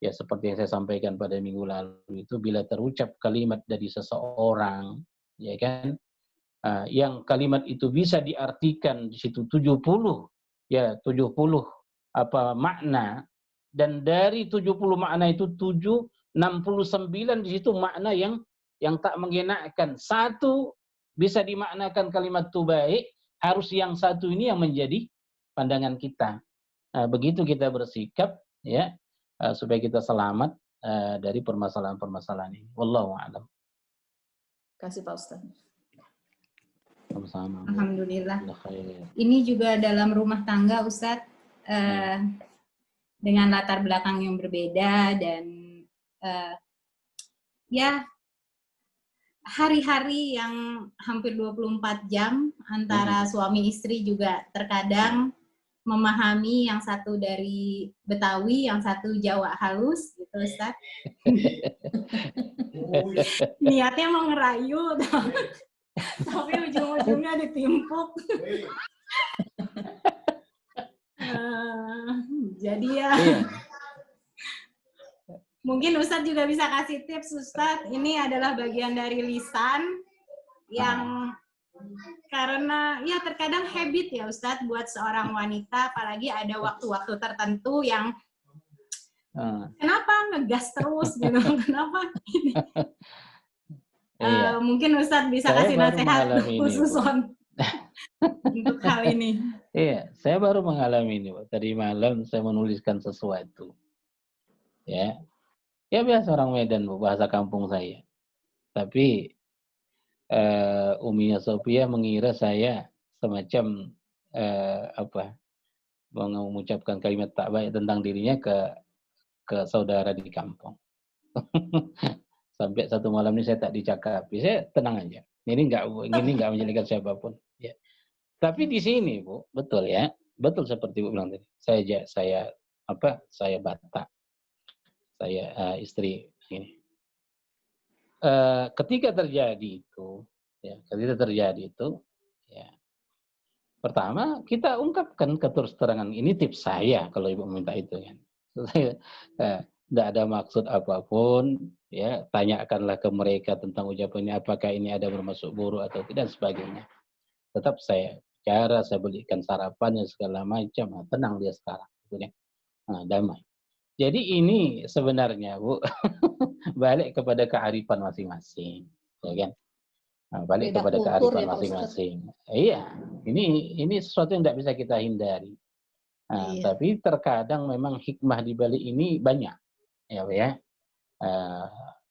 Ya seperti yang saya sampaikan pada minggu lalu itu, bila terucap kalimat dari seseorang, ya kan, yang kalimat itu bisa diartikan di situ 70 makna, dan dari 70 makna itu 69 di situ makna yang tak mengenakan. Satu bisa dimaknakan kalimat itu baik, harus yang satu ini yang menjadi pandangan kita. Begitu kita bersikap, ya, supaya kita selamat dari permasalahan-permasalahan ini. Wallahu a'lam. Kasih Pak Ustaz. Sama-sama. Alhamdulillah. Allah khair. Ini juga dalam rumah tangga, Ustadz, dengan latar belakang yang berbeda dan ya hari-hari yang hampir 24 jam antara suami istri juga terkadang memahami, yang satu dari Betawi, yang satu Jawa halus, gitu Ustadz. Niatnya mau ngerayu, tapi ujung-ujungnya ditimpuk. Jadi ya, mungkin Ustadz juga bisa kasih tips, Ustadz. Ini adalah bagian dari lisan yang karena ya terkadang habit ya Ustadz buat seorang wanita, apalagi ada waktu-waktu tertentu yang kenapa ngegas terus gitu, kenapa ini. Mungkin Ustadz bisa kasih nasihat khusus untuk hal ini. Iya, saya baru mengalami ini. Tadi malam saya menuliskan sesuatu. Ya biasa orang Medan, bahasa kampung saya. Tapi Uminya Sophia mengira saya semacam mengucapkan kalimat tak baik tentang dirinya ke saudara di kampung. Sampai satu malam ini saya tak dicakapi. Saya tenang aja. Ini enggak menjelekan siapapun. Ya. Tapi di sini, Bu, betul ya. Betul seperti Bu bilang tadi. Saya Batak. Saya istri ini. Ketika terjadi itu, ya, pertama kita ungkapkan keterus terangan. Ini tips saya kalau Ibu minta itu kan. Tidak ada maksud apapun, ya, tanyakanlah ke mereka tentang ucapan ini, apakah ini ada bermaksud buruk atau tidak, sebagainya. Tetap saya bicara, saya belikan sarapannya segala macam, tenang dia sekarang, gitu ya. Damai. Jadi ini sebenarnya, Bu, balik kepada kearifan masing-masing, ya kan? Balik kepada kearifan masing-masing. Iya, ini sesuatu yang tidak bisa kita hindari. Tapi terkadang memang hikmah di balik ini banyak, ya.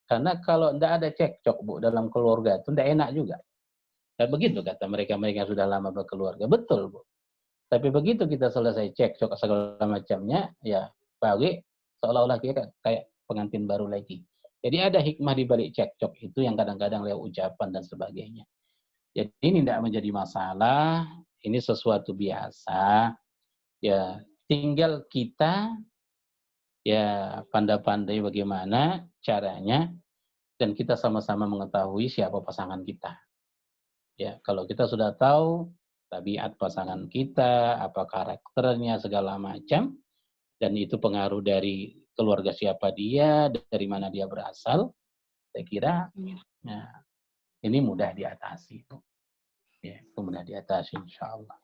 Karena kalau tidak ada cekcok, Bu, dalam keluarga itu tidak enak juga. Dan begitu kata mereka yang sudah lama berkeluarga, betul, Bu. Tapi begitu kita selesai cekcok segala macamnya, ya bagi seolah-olah kita kayak pengantin baru lagi. Jadi ada hikmah di balik cekcok itu yang kadang-kadang lewat ucapan dan sebagainya. Jadi ini tidak menjadi masalah, ini sesuatu biasa. Ya, tinggal kita ya pandai-pandai bagaimana caranya, dan kita sama-sama mengetahui siapa pasangan kita. Ya, kalau kita sudah tahu tabiat pasangan kita, apa karakternya, segala macam, dan itu pengaruh dari keluarga siapa dia, dari mana dia berasal, saya kira ya, ini mudah diatasi. Ya, itu mudah diatasi, insya Allah.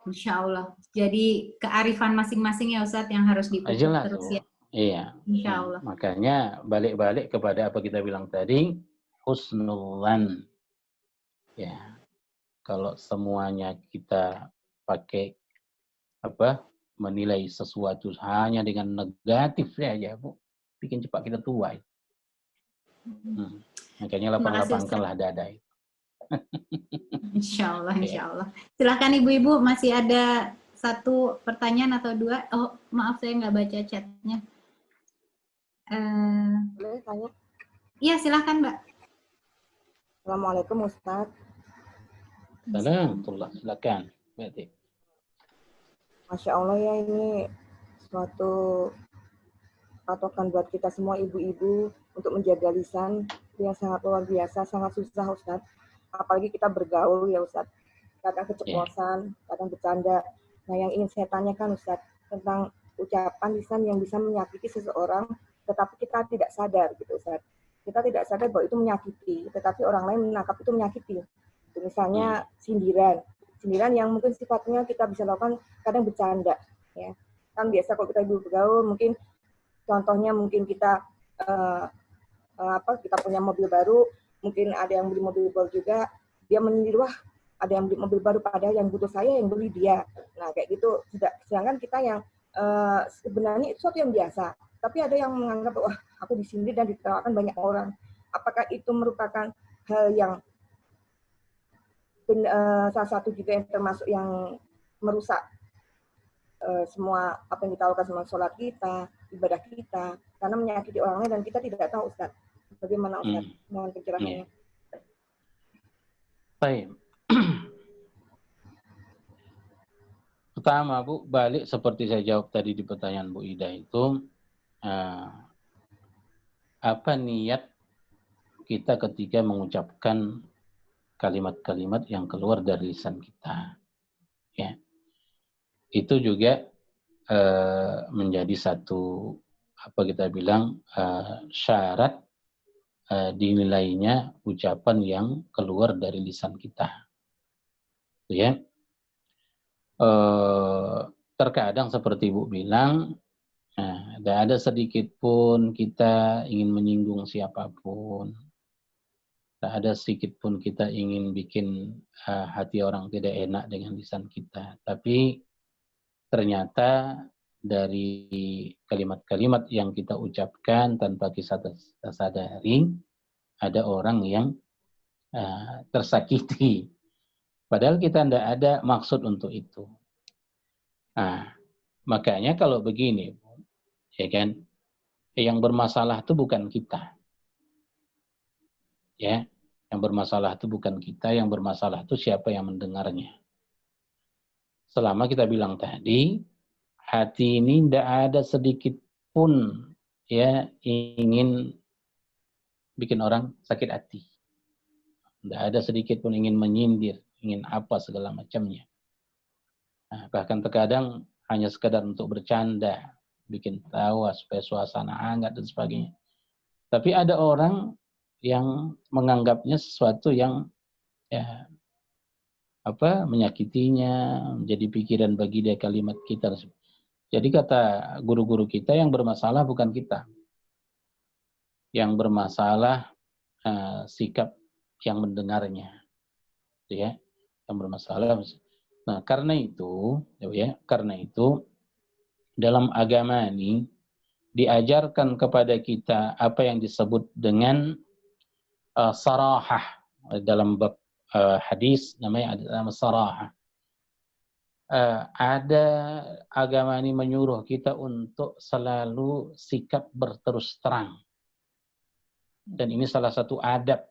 Insya Allah. Jadi kearifan masing-masing ya Ustadz yang harus dipupuk terus ya. Iya. Insya Allah. Makanya balik-balik kepada apa kita bilang tadi, husnul dzan. Ya. Kalau semuanya kita pakai menilai sesuatu hanya dengan negatif saja, Bu, bikin cepat kita tua. Makanya lapang-lapangkanlah dada itu. Insya Allah. Silahkan ibu-ibu, masih ada satu pertanyaan atau dua. Oh, maaf saya nggak baca chatnya. Boleh tanya? Iya, silahkan Mbak. Assalamualaikum Ustaz. Assalamualaikum, silakan. Berarti. Masya Allah ya, ini suatu patokan buat kita semua ibu-ibu untuk menjaga lisan yang sangat luar biasa, sangat susah Ustaz. Apalagi kita bergaul ya Ustaz. Kadang keceplosan, kadang bercanda. Nah yang ingin saya tanyakan Ustaz, tentang ucapan lisan yang bisa menyakiti seseorang, tetapi kita tidak sadar gitu Ustaz. Kita tidak sadar bahwa itu menyakiti, tetapi orang lain menangkap itu menyakiti. Itu misalnya sindiran yang mungkin sifatnya kita bisa lakukan kadang bercanda, ya. Kan biasa kalau kita ibu bergaul, mungkin contohnya mungkin kita kita punya mobil baru, mungkin ada yang beli mobil baru juga, dia menyindir, wah ada yang beli mobil baru padahal yang butuh saya yang beli dia. Nah kayak gitu. Sedangkan kita yang sebenarnya itu sesuatu yang biasa, tapi ada yang menganggap wah aku disindir dan ditertawakan banyak orang. Apakah itu merupakan hal yang salah satu juga yang termasuk yang merusak semua apa yang kita lakukan, semua sholat kita, ibadah kita, karena menyakiti orang lain dan kita tidak tahu Ustaz. Bagaimana Ustaz? Mohon pencerahannya. Baik. Pertama Bu, balik seperti saya jawab tadi di pertanyaan Bu Ida itu, apa niat kita ketika mengucapkan kalimat-kalimat yang keluar dari lisan kita, ya. Itu juga menjadi satu apa kita bilang syarat dinilainya ucapan yang keluar dari lisan kita, ya. Terkadang seperti Ibu bilang, tidak ada sedikit pun kita ingin menyinggung siapapun, tidak ada sedikit pun kita ingin bikin hati orang tidak enak dengan lisan kita. Tapi ternyata dari kalimat-kalimat yang kita ucapkan tanpa kita sadari, ada orang yang tersakiti. Padahal kita tidak ada maksud untuk itu. Nah, makanya kalau begini, ya kan, yang bermasalah itu bukan kita. Ya, yang bermasalah itu bukan kita, yang bermasalah itu siapa yang mendengarnya. Selama kita bilang tadi, hati ini tidak ada sedikit pun ya ingin bikin orang sakit hati. Tidak ada sedikit pun ingin menyindir, ingin apa segala macamnya. Nah, bahkan terkadang hanya sekadar untuk bercanda, bikin tawa supaya suasana hangat dan sebagainya. Tapi ada orang yang menganggapnya sesuatu yang ya menyakitinya, menjadi pikiran bagi dia kalimat kita. Jadi kata guru-guru kita, yang bermasalah bukan kita. Yang bermasalah sikap yang mendengarnya. Ya, yang bermasalah. Nah, karena itu dalam agama ini diajarkan kepada kita apa yang disebut dengan sarahah. Dalam bab hadis namanya sarahah. Ada agama ini menyuruh kita untuk selalu sikap berterus terang. Dan ini salah satu adab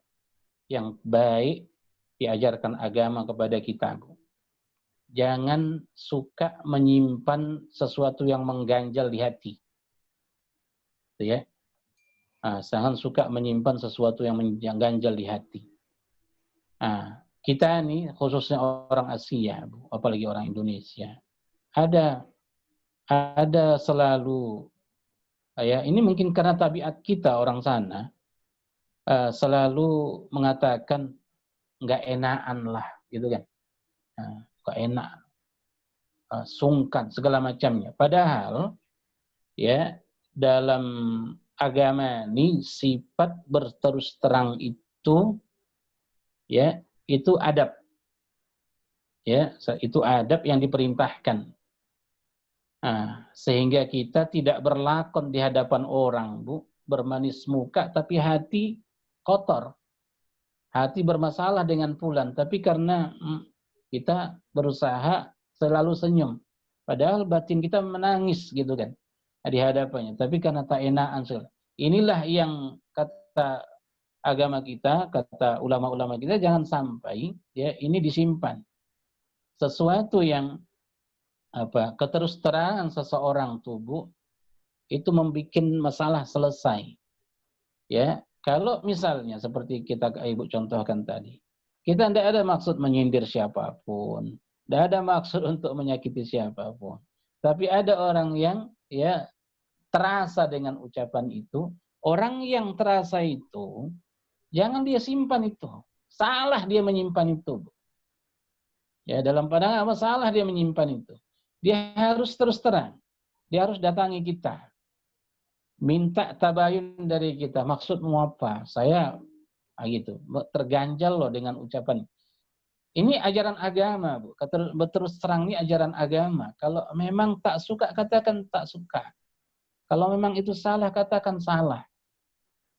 yang baik diajarkan agama kepada kita. Jangan suka menyimpan sesuatu yang mengganjal di hati. Ya. Jangan suka menyimpan sesuatu yang mengganjal di hati. Kita nih, khususnya orang Asia, apalagi orang Indonesia, ada selalu, ya ini mungkin karena tabiat kita orang sana, selalu mengatakan nggak enakan lah, gitu kan, nggak enak, sungkan segala macamnya. Padahal, ya dalam agama ini sifat berterus terang itu, ya itu adab. Ya, itu adab yang diperintahkan. Sehingga kita tidak berlakon di hadapan orang, Bu, bermanis muka tapi hati kotor. Hati bermasalah dengan fulan, tapi karena kita berusaha selalu senyum. Padahal batin kita menangis gitu kan di hadapannya, tapi karena tak enakan. Inilah yang kata agama kita, kata ulama-ulama kita, jangan sampai ya ini disimpan. Sesuatu yang keterus-terangan seseorang tubuh itu membuat masalah selesai. Ya, kalau misalnya seperti kita Ibu contohkan tadi, kita tidak ada maksud menyindir siapapun, tidak ada maksud untuk menyakiti siapapun. Tapi ada orang yang ya terasa dengan ucapan itu. Orang yang terasa itu, jangan dia simpan itu. Salah dia menyimpan itu. Ya, dalam pandangan apa salah dia menyimpan itu. Dia harus terus terang. Dia harus datangi kita. Minta tabayun dari kita. Maksudmu apa? Saya gitu. Terganjal loh dengan ucapan. Ini ajaran agama, Bu. Terus terang ini ajaran agama. Kalau memang tak suka, katakan tak suka. Kalau memang itu salah, katakan salah.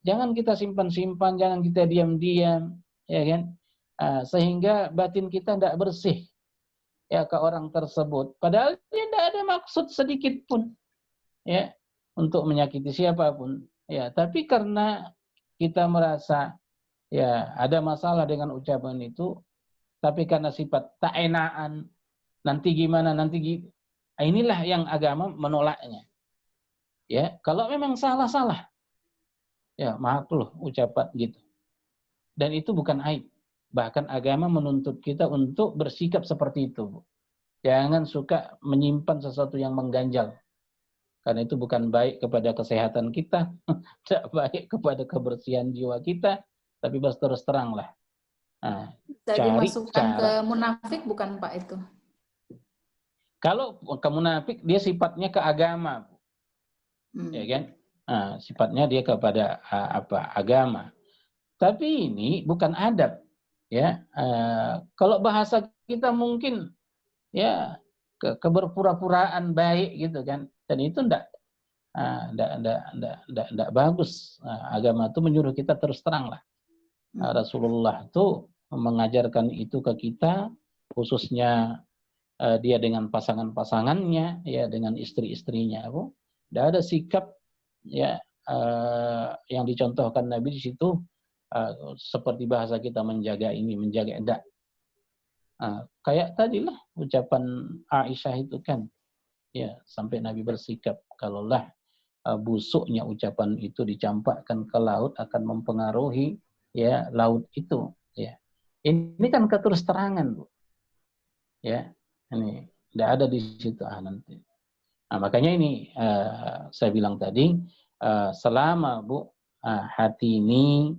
Jangan kita simpan-simpan, jangan kita diam-diam, ya kan? Sehingga batin kita tidak bersih ya ke orang tersebut. Padahal dia tidak ada maksud sedikit pun, ya, untuk menyakiti siapapun. Ya, tapi karena kita merasa ya ada masalah dengan ucapan itu, tapi karena sifat tak enakan, nanti gimana, inilah yang agama menolaknya. Ya, kalau memang salah, ya maaf loh ucapan gitu. Dan itu bukan aib. Bahkan agama menuntut kita untuk bersikap seperti itu, Bu. Jangan suka menyimpan sesuatu yang mengganjal. Karena itu bukan baik kepada kesehatan kita, tidak baik kepada kebersihan jiwa kita, tapi terus terang lah. Nah, Jadi cari masukkan ke cara. munafik bukan Pak itu? Kalau ke munafik dia sifatnya ke agama, ya kan? Nah, sifatnya dia kepada agama. Tapi ini bukan adab, ya. Kalau bahasa kita mungkin ya keberpura-puraan baik gitu kan, dan itu enggak bagus. Agama itu menyuruh kita terus terang lah. Rasulullah itu mengajarkan itu ke kita, khususnya dia dengan pasangan-pasangannya, ya dengan istri-istrinya, Bu. Tidak ada sikap ya yang dicontohkan Nabi di situ. Seperti bahasa kita menjaga enggak. Kayak tadilah ucapan Aisyah itu kan, ya sampai Nabi bersikap kalaulah busuknya ucapan itu dicampakkan ke laut akan mempengaruhi ya laut itu. Ya, ini kan keterus terangan, Bu. Ya, ini tidak ada di situ nanti. Nah, makanya ini saya bilang tadi selama Bu hati ini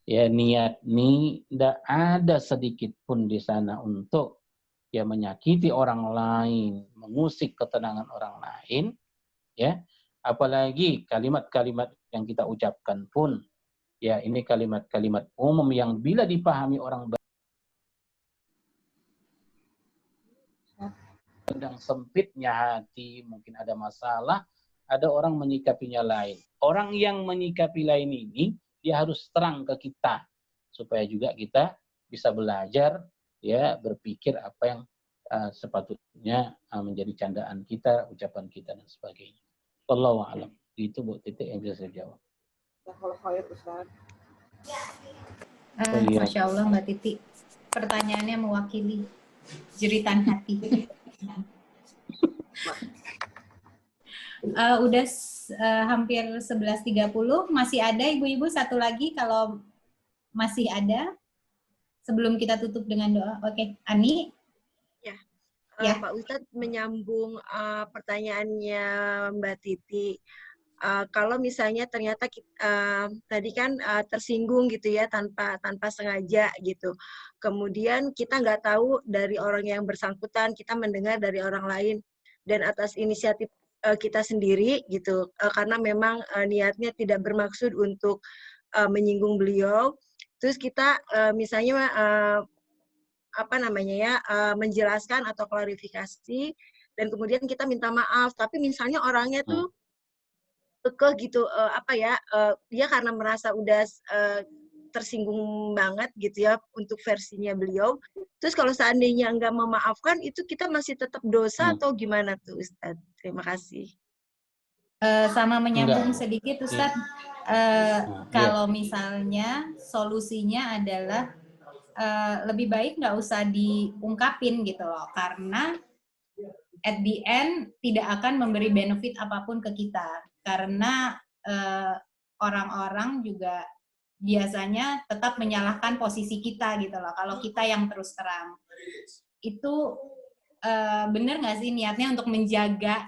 ya niat ini tidak ada sedikit pun di sana untuk ya menyakiti orang lain, mengusik ketenangan orang lain, ya. Apalagi kalimat-kalimat yang kita ucapkan pun ya ini kalimat-kalimat umum yang bila dipahami orang sedang sempitnya hati, mungkin ada masalah, ada orang menyikapinya lain. Orang yang menyikapi lain ini dia harus terang ke kita supaya juga kita bisa belajar ya berpikir apa yang sepatutnya menjadi candaan kita, ucapan kita dan sebagainya. Wallahu a'lam. Itu Bu Titik yang bisa saya jawab. Masya Allah Mbak Titi, pertanyaannya mewakili jeritan hati. Udah hampir 11.30, masih ada ibu-ibu satu lagi kalau masih ada sebelum kita tutup dengan doa. Oke, Ani. Ya. Pak Ustadz menyambung pertanyaannya Mbak Titi. Kalau misalnya ternyata tadi kan tersinggung gitu ya tanpa sengaja gitu. Kemudian kita nggak tahu dari orang yang bersangkutan, kita mendengar dari orang lain dan atas inisiatif kita sendiri gitu. Karena memang niatnya tidak bermaksud untuk menyinggung beliau. Terus kita misalnya menjelaskan atau klarifikasi dan kemudian kita minta maaf. Tapi misalnya orangnya tuh gitu dia karena merasa udah tersinggung banget gitu ya untuk versinya beliau. Terus kalau seandainya nggak memaafkan itu kita masih tetap dosa atau gimana tuh Ustadz? Terima kasih. Sama menyambung sedikit Ustadz, kalau misalnya solusinya adalah lebih baik nggak usah diungkapin gitu loh, karena at the end tidak akan memberi benefit apapun ke kita. Karena orang-orang juga biasanya tetap menyalahkan posisi kita gitu loh. Kalau kita yang terus terang, itu bener nggak sih niatnya untuk menjaga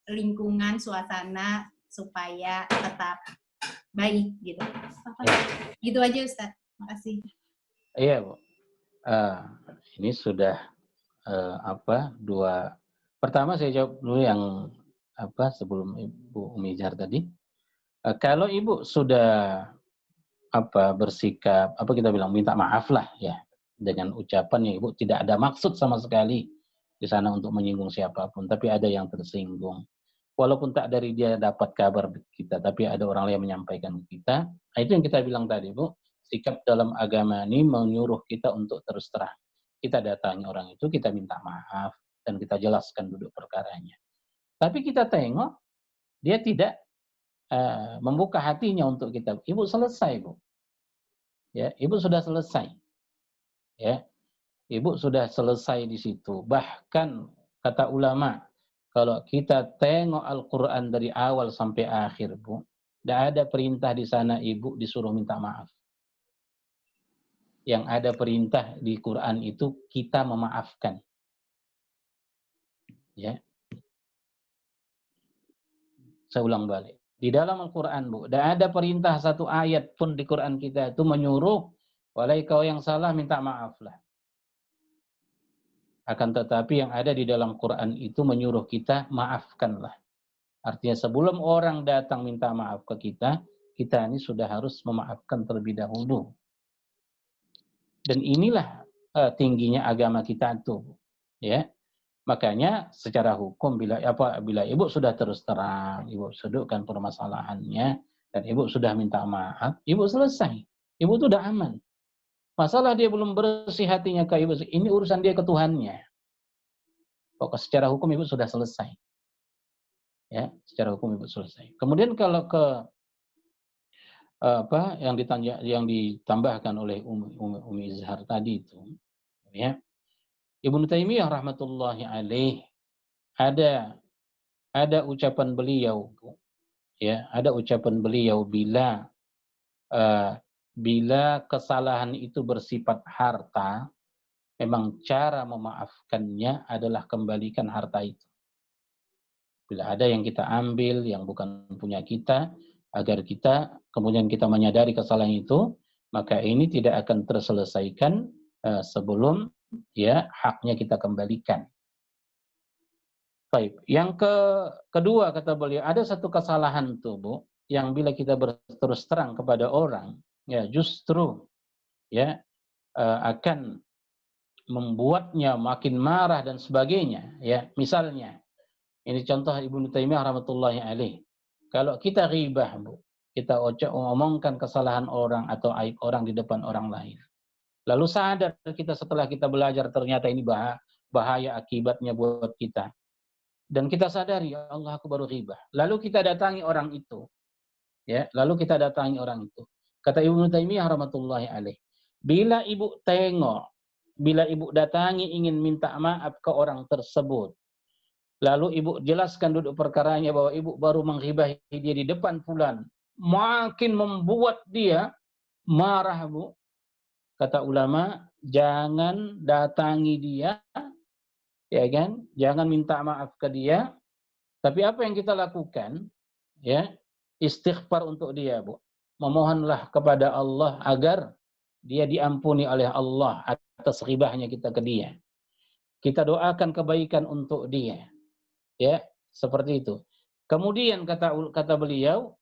lingkungan, suasana supaya tetap baik gitu. Gitu aja Ustadz. Makasih. Iya, Bu. Ini sudah dua. Pertama saya jawab dulu yang sebelum Ibu Umi Zahar tadi. Kalau Ibu sudah bersikap kita bilang minta maaf lah ya, dengan ucapan yang Ibu tidak ada maksud sama sekali di sana untuk menyinggung siapapun, tapi ada yang tersinggung. Walaupun tak dari dia dapat kabar kita, tapi ada orang lain yang menyampaikan ke kita. Nah, itu yang kita bilang tadi, Bu. Sikap dalam agama ini menyuruh kita untuk terus terang. Kita datangi orang itu, kita minta maaf, dan kita jelaskan duduk perkaranya. Tapi kita tengok, dia tidak membuka hatinya untuk kita. Ibu selesai, Bu. Ya, Ibu sudah selesai. Ya, Ibu sudah selesai di situ. Bahkan kata ulama, kalau kita tengok Al-Quran dari awal sampai akhir, Bu, tidak ada perintah di sana Ibu disuruh minta maaf. Yang ada perintah di Quran itu kita memaafkan. Ya. Saya ulang balik. Di dalam Al-Quran, Bu, tidak ada perintah satu ayat pun di Quran kita itu menyuruh, walai kau yang salah minta maaf lah. Akan tetapi yang ada di dalam Quran itu menyuruh kita maafkanlah. Artinya sebelum orang datang minta maaf ke kita, kita ini sudah harus memaafkan terlebih dahulu. Dan inilah tingginya agama kita itu, ya. Makanya secara hukum bila Ibu sudah terus terang, Ibu sudutkan permasalahannya dan Ibu sudah minta maaf, Ibu selesai. Ibu itu udah aman. Masalah dia belum bersih hatinya ke Ibu, ini urusan dia ke Tuhannya. Pokoknya secara hukum Ibu sudah selesai. Ya, secara hukum Ibu selesai. Kemudian kalau ke yang ditambahkan oleh Umi Zahar tadi itu, ya. Ibnu Taimiyah rahmatullahi alaih ada ucapan beliau, ya, ada ucapan beliau bila kesalahan itu bersifat harta, memang cara memaafkannya adalah kembalikan harta itu. Bila ada yang kita ambil yang bukan punya kita, agar kita kemudian kita menyadari kesalahan itu, maka ini tidak akan terselesaikan sebelum ya haknya kita kembalikan. Baik, yang kedua kata beliau, ada satu kesalahan tuh, Bu, yang bila kita berterus terang kepada orang, ya justru ya akan membuatnya makin marah dan sebagainya, ya. Misalnya, ini contoh Ibnu Taimiyah rahmatullahi alaih. Kalau kita ghibah, Bu, kita omongkan kesalahan orang atau aib orang di depan orang lain. Lalu sadar kita setelah kita belajar ternyata ini bahaya akibatnya buat kita. Dan kita sadari, ya Allah aku baru ghibah. Lalu kita datangi orang itu. Ya, lalu kita datangi orang itu. Kata Ibnu Taimiyah rahmatullahi alaih, bila Ibu tengok, bila Ibu datangi ingin minta maaf ke orang tersebut, lalu Ibu jelaskan duduk perkaranya bahwa Ibu baru menghibahi dia di depan fulan, makin membuat dia marah, Bu. Kata ulama, jangan datangi dia, ya kan? Jangan minta maaf ke dia. Tapi apa yang kita lakukan? Ya, istighfar untuk dia, Bu. Memohonlah kepada Allah agar dia diampuni oleh Allah atas ghibahnya kita ke dia. Kita doakan kebaikan untuk dia. Ya, seperti itu. Kemudian kata beliau,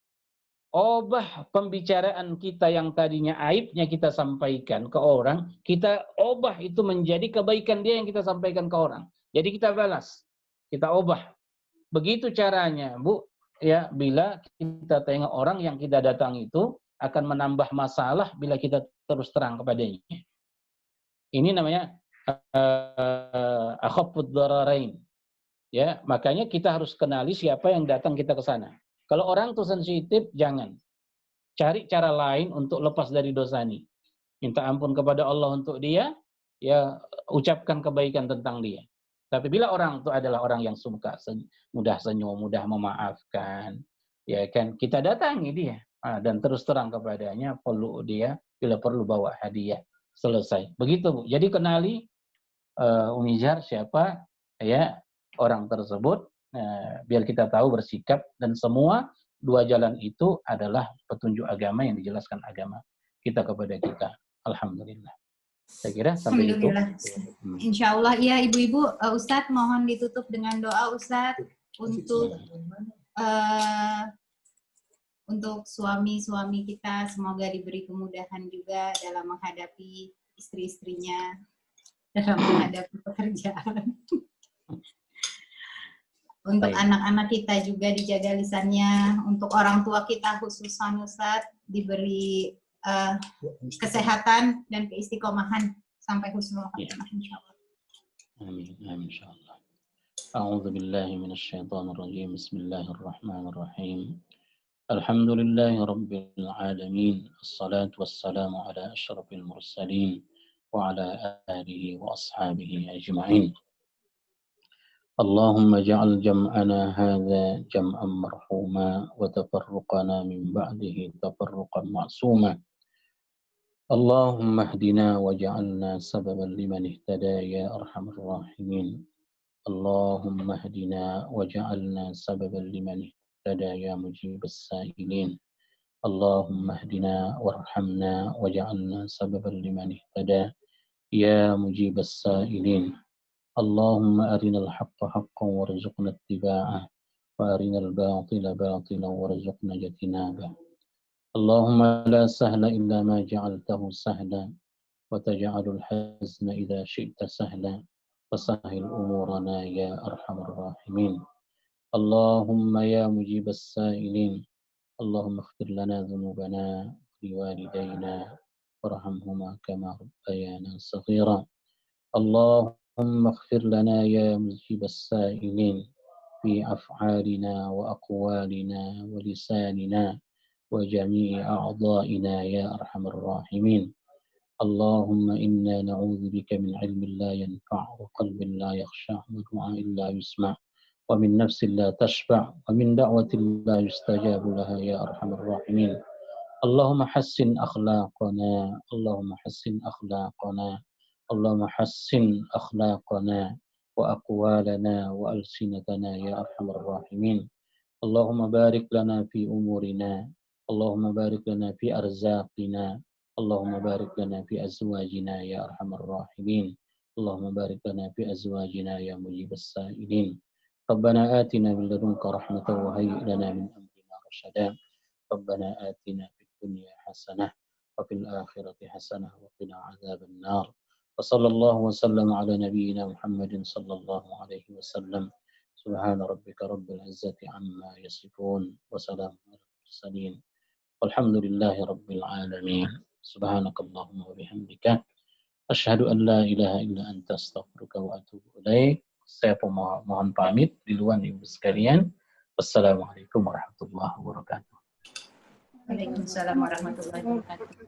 obah pembicaraan kita yang tadinya aibnya kita sampaikan ke orang, kita obah itu menjadi kebaikan dia yang kita sampaikan ke orang. Jadi kita balas, kita obah. Begitu caranya, Bu. Ya, bila kita tengok orang yang kita datang itu akan menambah masalah bila kita terus terang kepadanya. Ini namanya akhafud dhararain. Ya, makanya kita harus kenali siapa yang datang kita ke sana. Kalau orang itu sensitif, jangan. Cari cara lain untuk lepas dari dosa ini. Minta ampun kepada Allah untuk dia, ya ucapkan kebaikan tentang dia. Tapi bila orang itu adalah orang yang suka mudah senyum, mudah memaafkan, ya kan, kita datangi dia dan terus terang kepadanya, peluk dia, bila perlu bawa hadiah, selesai. Begitu, Bu. Jadi kenali Umi Zahar siapa ya orang tersebut, biar kita tahu bersikap, dan semua dua jalan itu adalah petunjuk agama yang dijelaskan agama kita kepada kita. Alhamdulillah. Saya kira sampai itu. Alhamdulillah. Insya Allah, ya ibu-ibu, Ustadz mohon ditutup dengan doa Ustadz untuk suami-suami kita, semoga diberi kemudahan juga dalam menghadapi istri-istrinya, dalam menghadapi pekerjaan. Untuk anak-anak kita juga dijaga lisannya, untuk orang tua kita khususnya Ustadz diberi kesehatan dan keistiqomahan sampai husnul khatimah insyaallah. Amin, amin insyaallah. A'udzu billahi minasyaitonir rajim. Bismillahirrahmanirrahim. Alhamdulillahi rabbil alamin. Assalatu wassalamu ala asyrafil mursalin wa ala alihi wa ashabihi ajma'in. اللهم اجعل جمعنا هذا جمعا مرحوما وتفرقنا من بعده تفرقا معصوما اللهم اهدنا واجعلنا سببا لمن اهتدى يا أرحم الراحمين اللهم اهدنا واجعلنا سببا لمن اهتدى يا مجيب السائلين اللهم اهدنا وارحمنا واجعلنا سببا لمن اهتدى يا مجيب السائلين اللهم أرنا الحق حقا وارزقنا اتباعه وأرنا الباطل باطلا وارزقنا اجتنابه اللهم لا سهل إلا ما جعلته سهلا وتجعل الحزن إذا شئت سهلا فسهل أمورنا يا أرحم الراحمين اللهم يا مجيب السائلين اللهم اغفر لنا ذنوبنا ولوالدينا وارحمهما كما ربيانا صغيرا اللهم اغفر لنا يا مجيب السائلين في أفعالنا وأقوالنا ولساننا وجميع أعضائنا يا أرحم الراحمين اللهم إنا نعوذ بك من علم لا ينفع وقلب لا يخشع ودعاء لا يسمع ومن نفس لا تشبع ومن دعوة لا يستجاب لها يا أرحم الراحمين اللهم حسن أخلاقنا اللهم حسن أخلاقنا اللهم حسن أخلاقنا وأقوالنا وألسنتنا يا أرحم الراحمين اللهم بارك لنا في أمورنا اللهم بارك لنا في أرزاقنا اللهم بارك لنا في أزواجنا يا أرحم الراحمين اللهم بارك لنا في أزواجنا يا مجيب السائلين ربنا آتنا من لدنك رحمة وهيئ لنا من أمرنا رشدا ربنا آتنا في الدنيا حسنة وفي الآخرة حسنة وقنا عذاب النار وصلى الله وسلم على نبينا محمد صلى الله عليه وسلم سبحان ربك رب العزة عما يصفون وسلام على المرسلين والحمد لله رب العالمين سبحانك اللهم وبحمدك أشهد أن لا إله إلا أنت أستغفرك وأتوب إليك. Saya mohon pamit duluan ibu sekalian. Wassalamualaikum warahmatullahi wabarakatuh. Waalaikumsalam warahmatullahi wabarakatuh.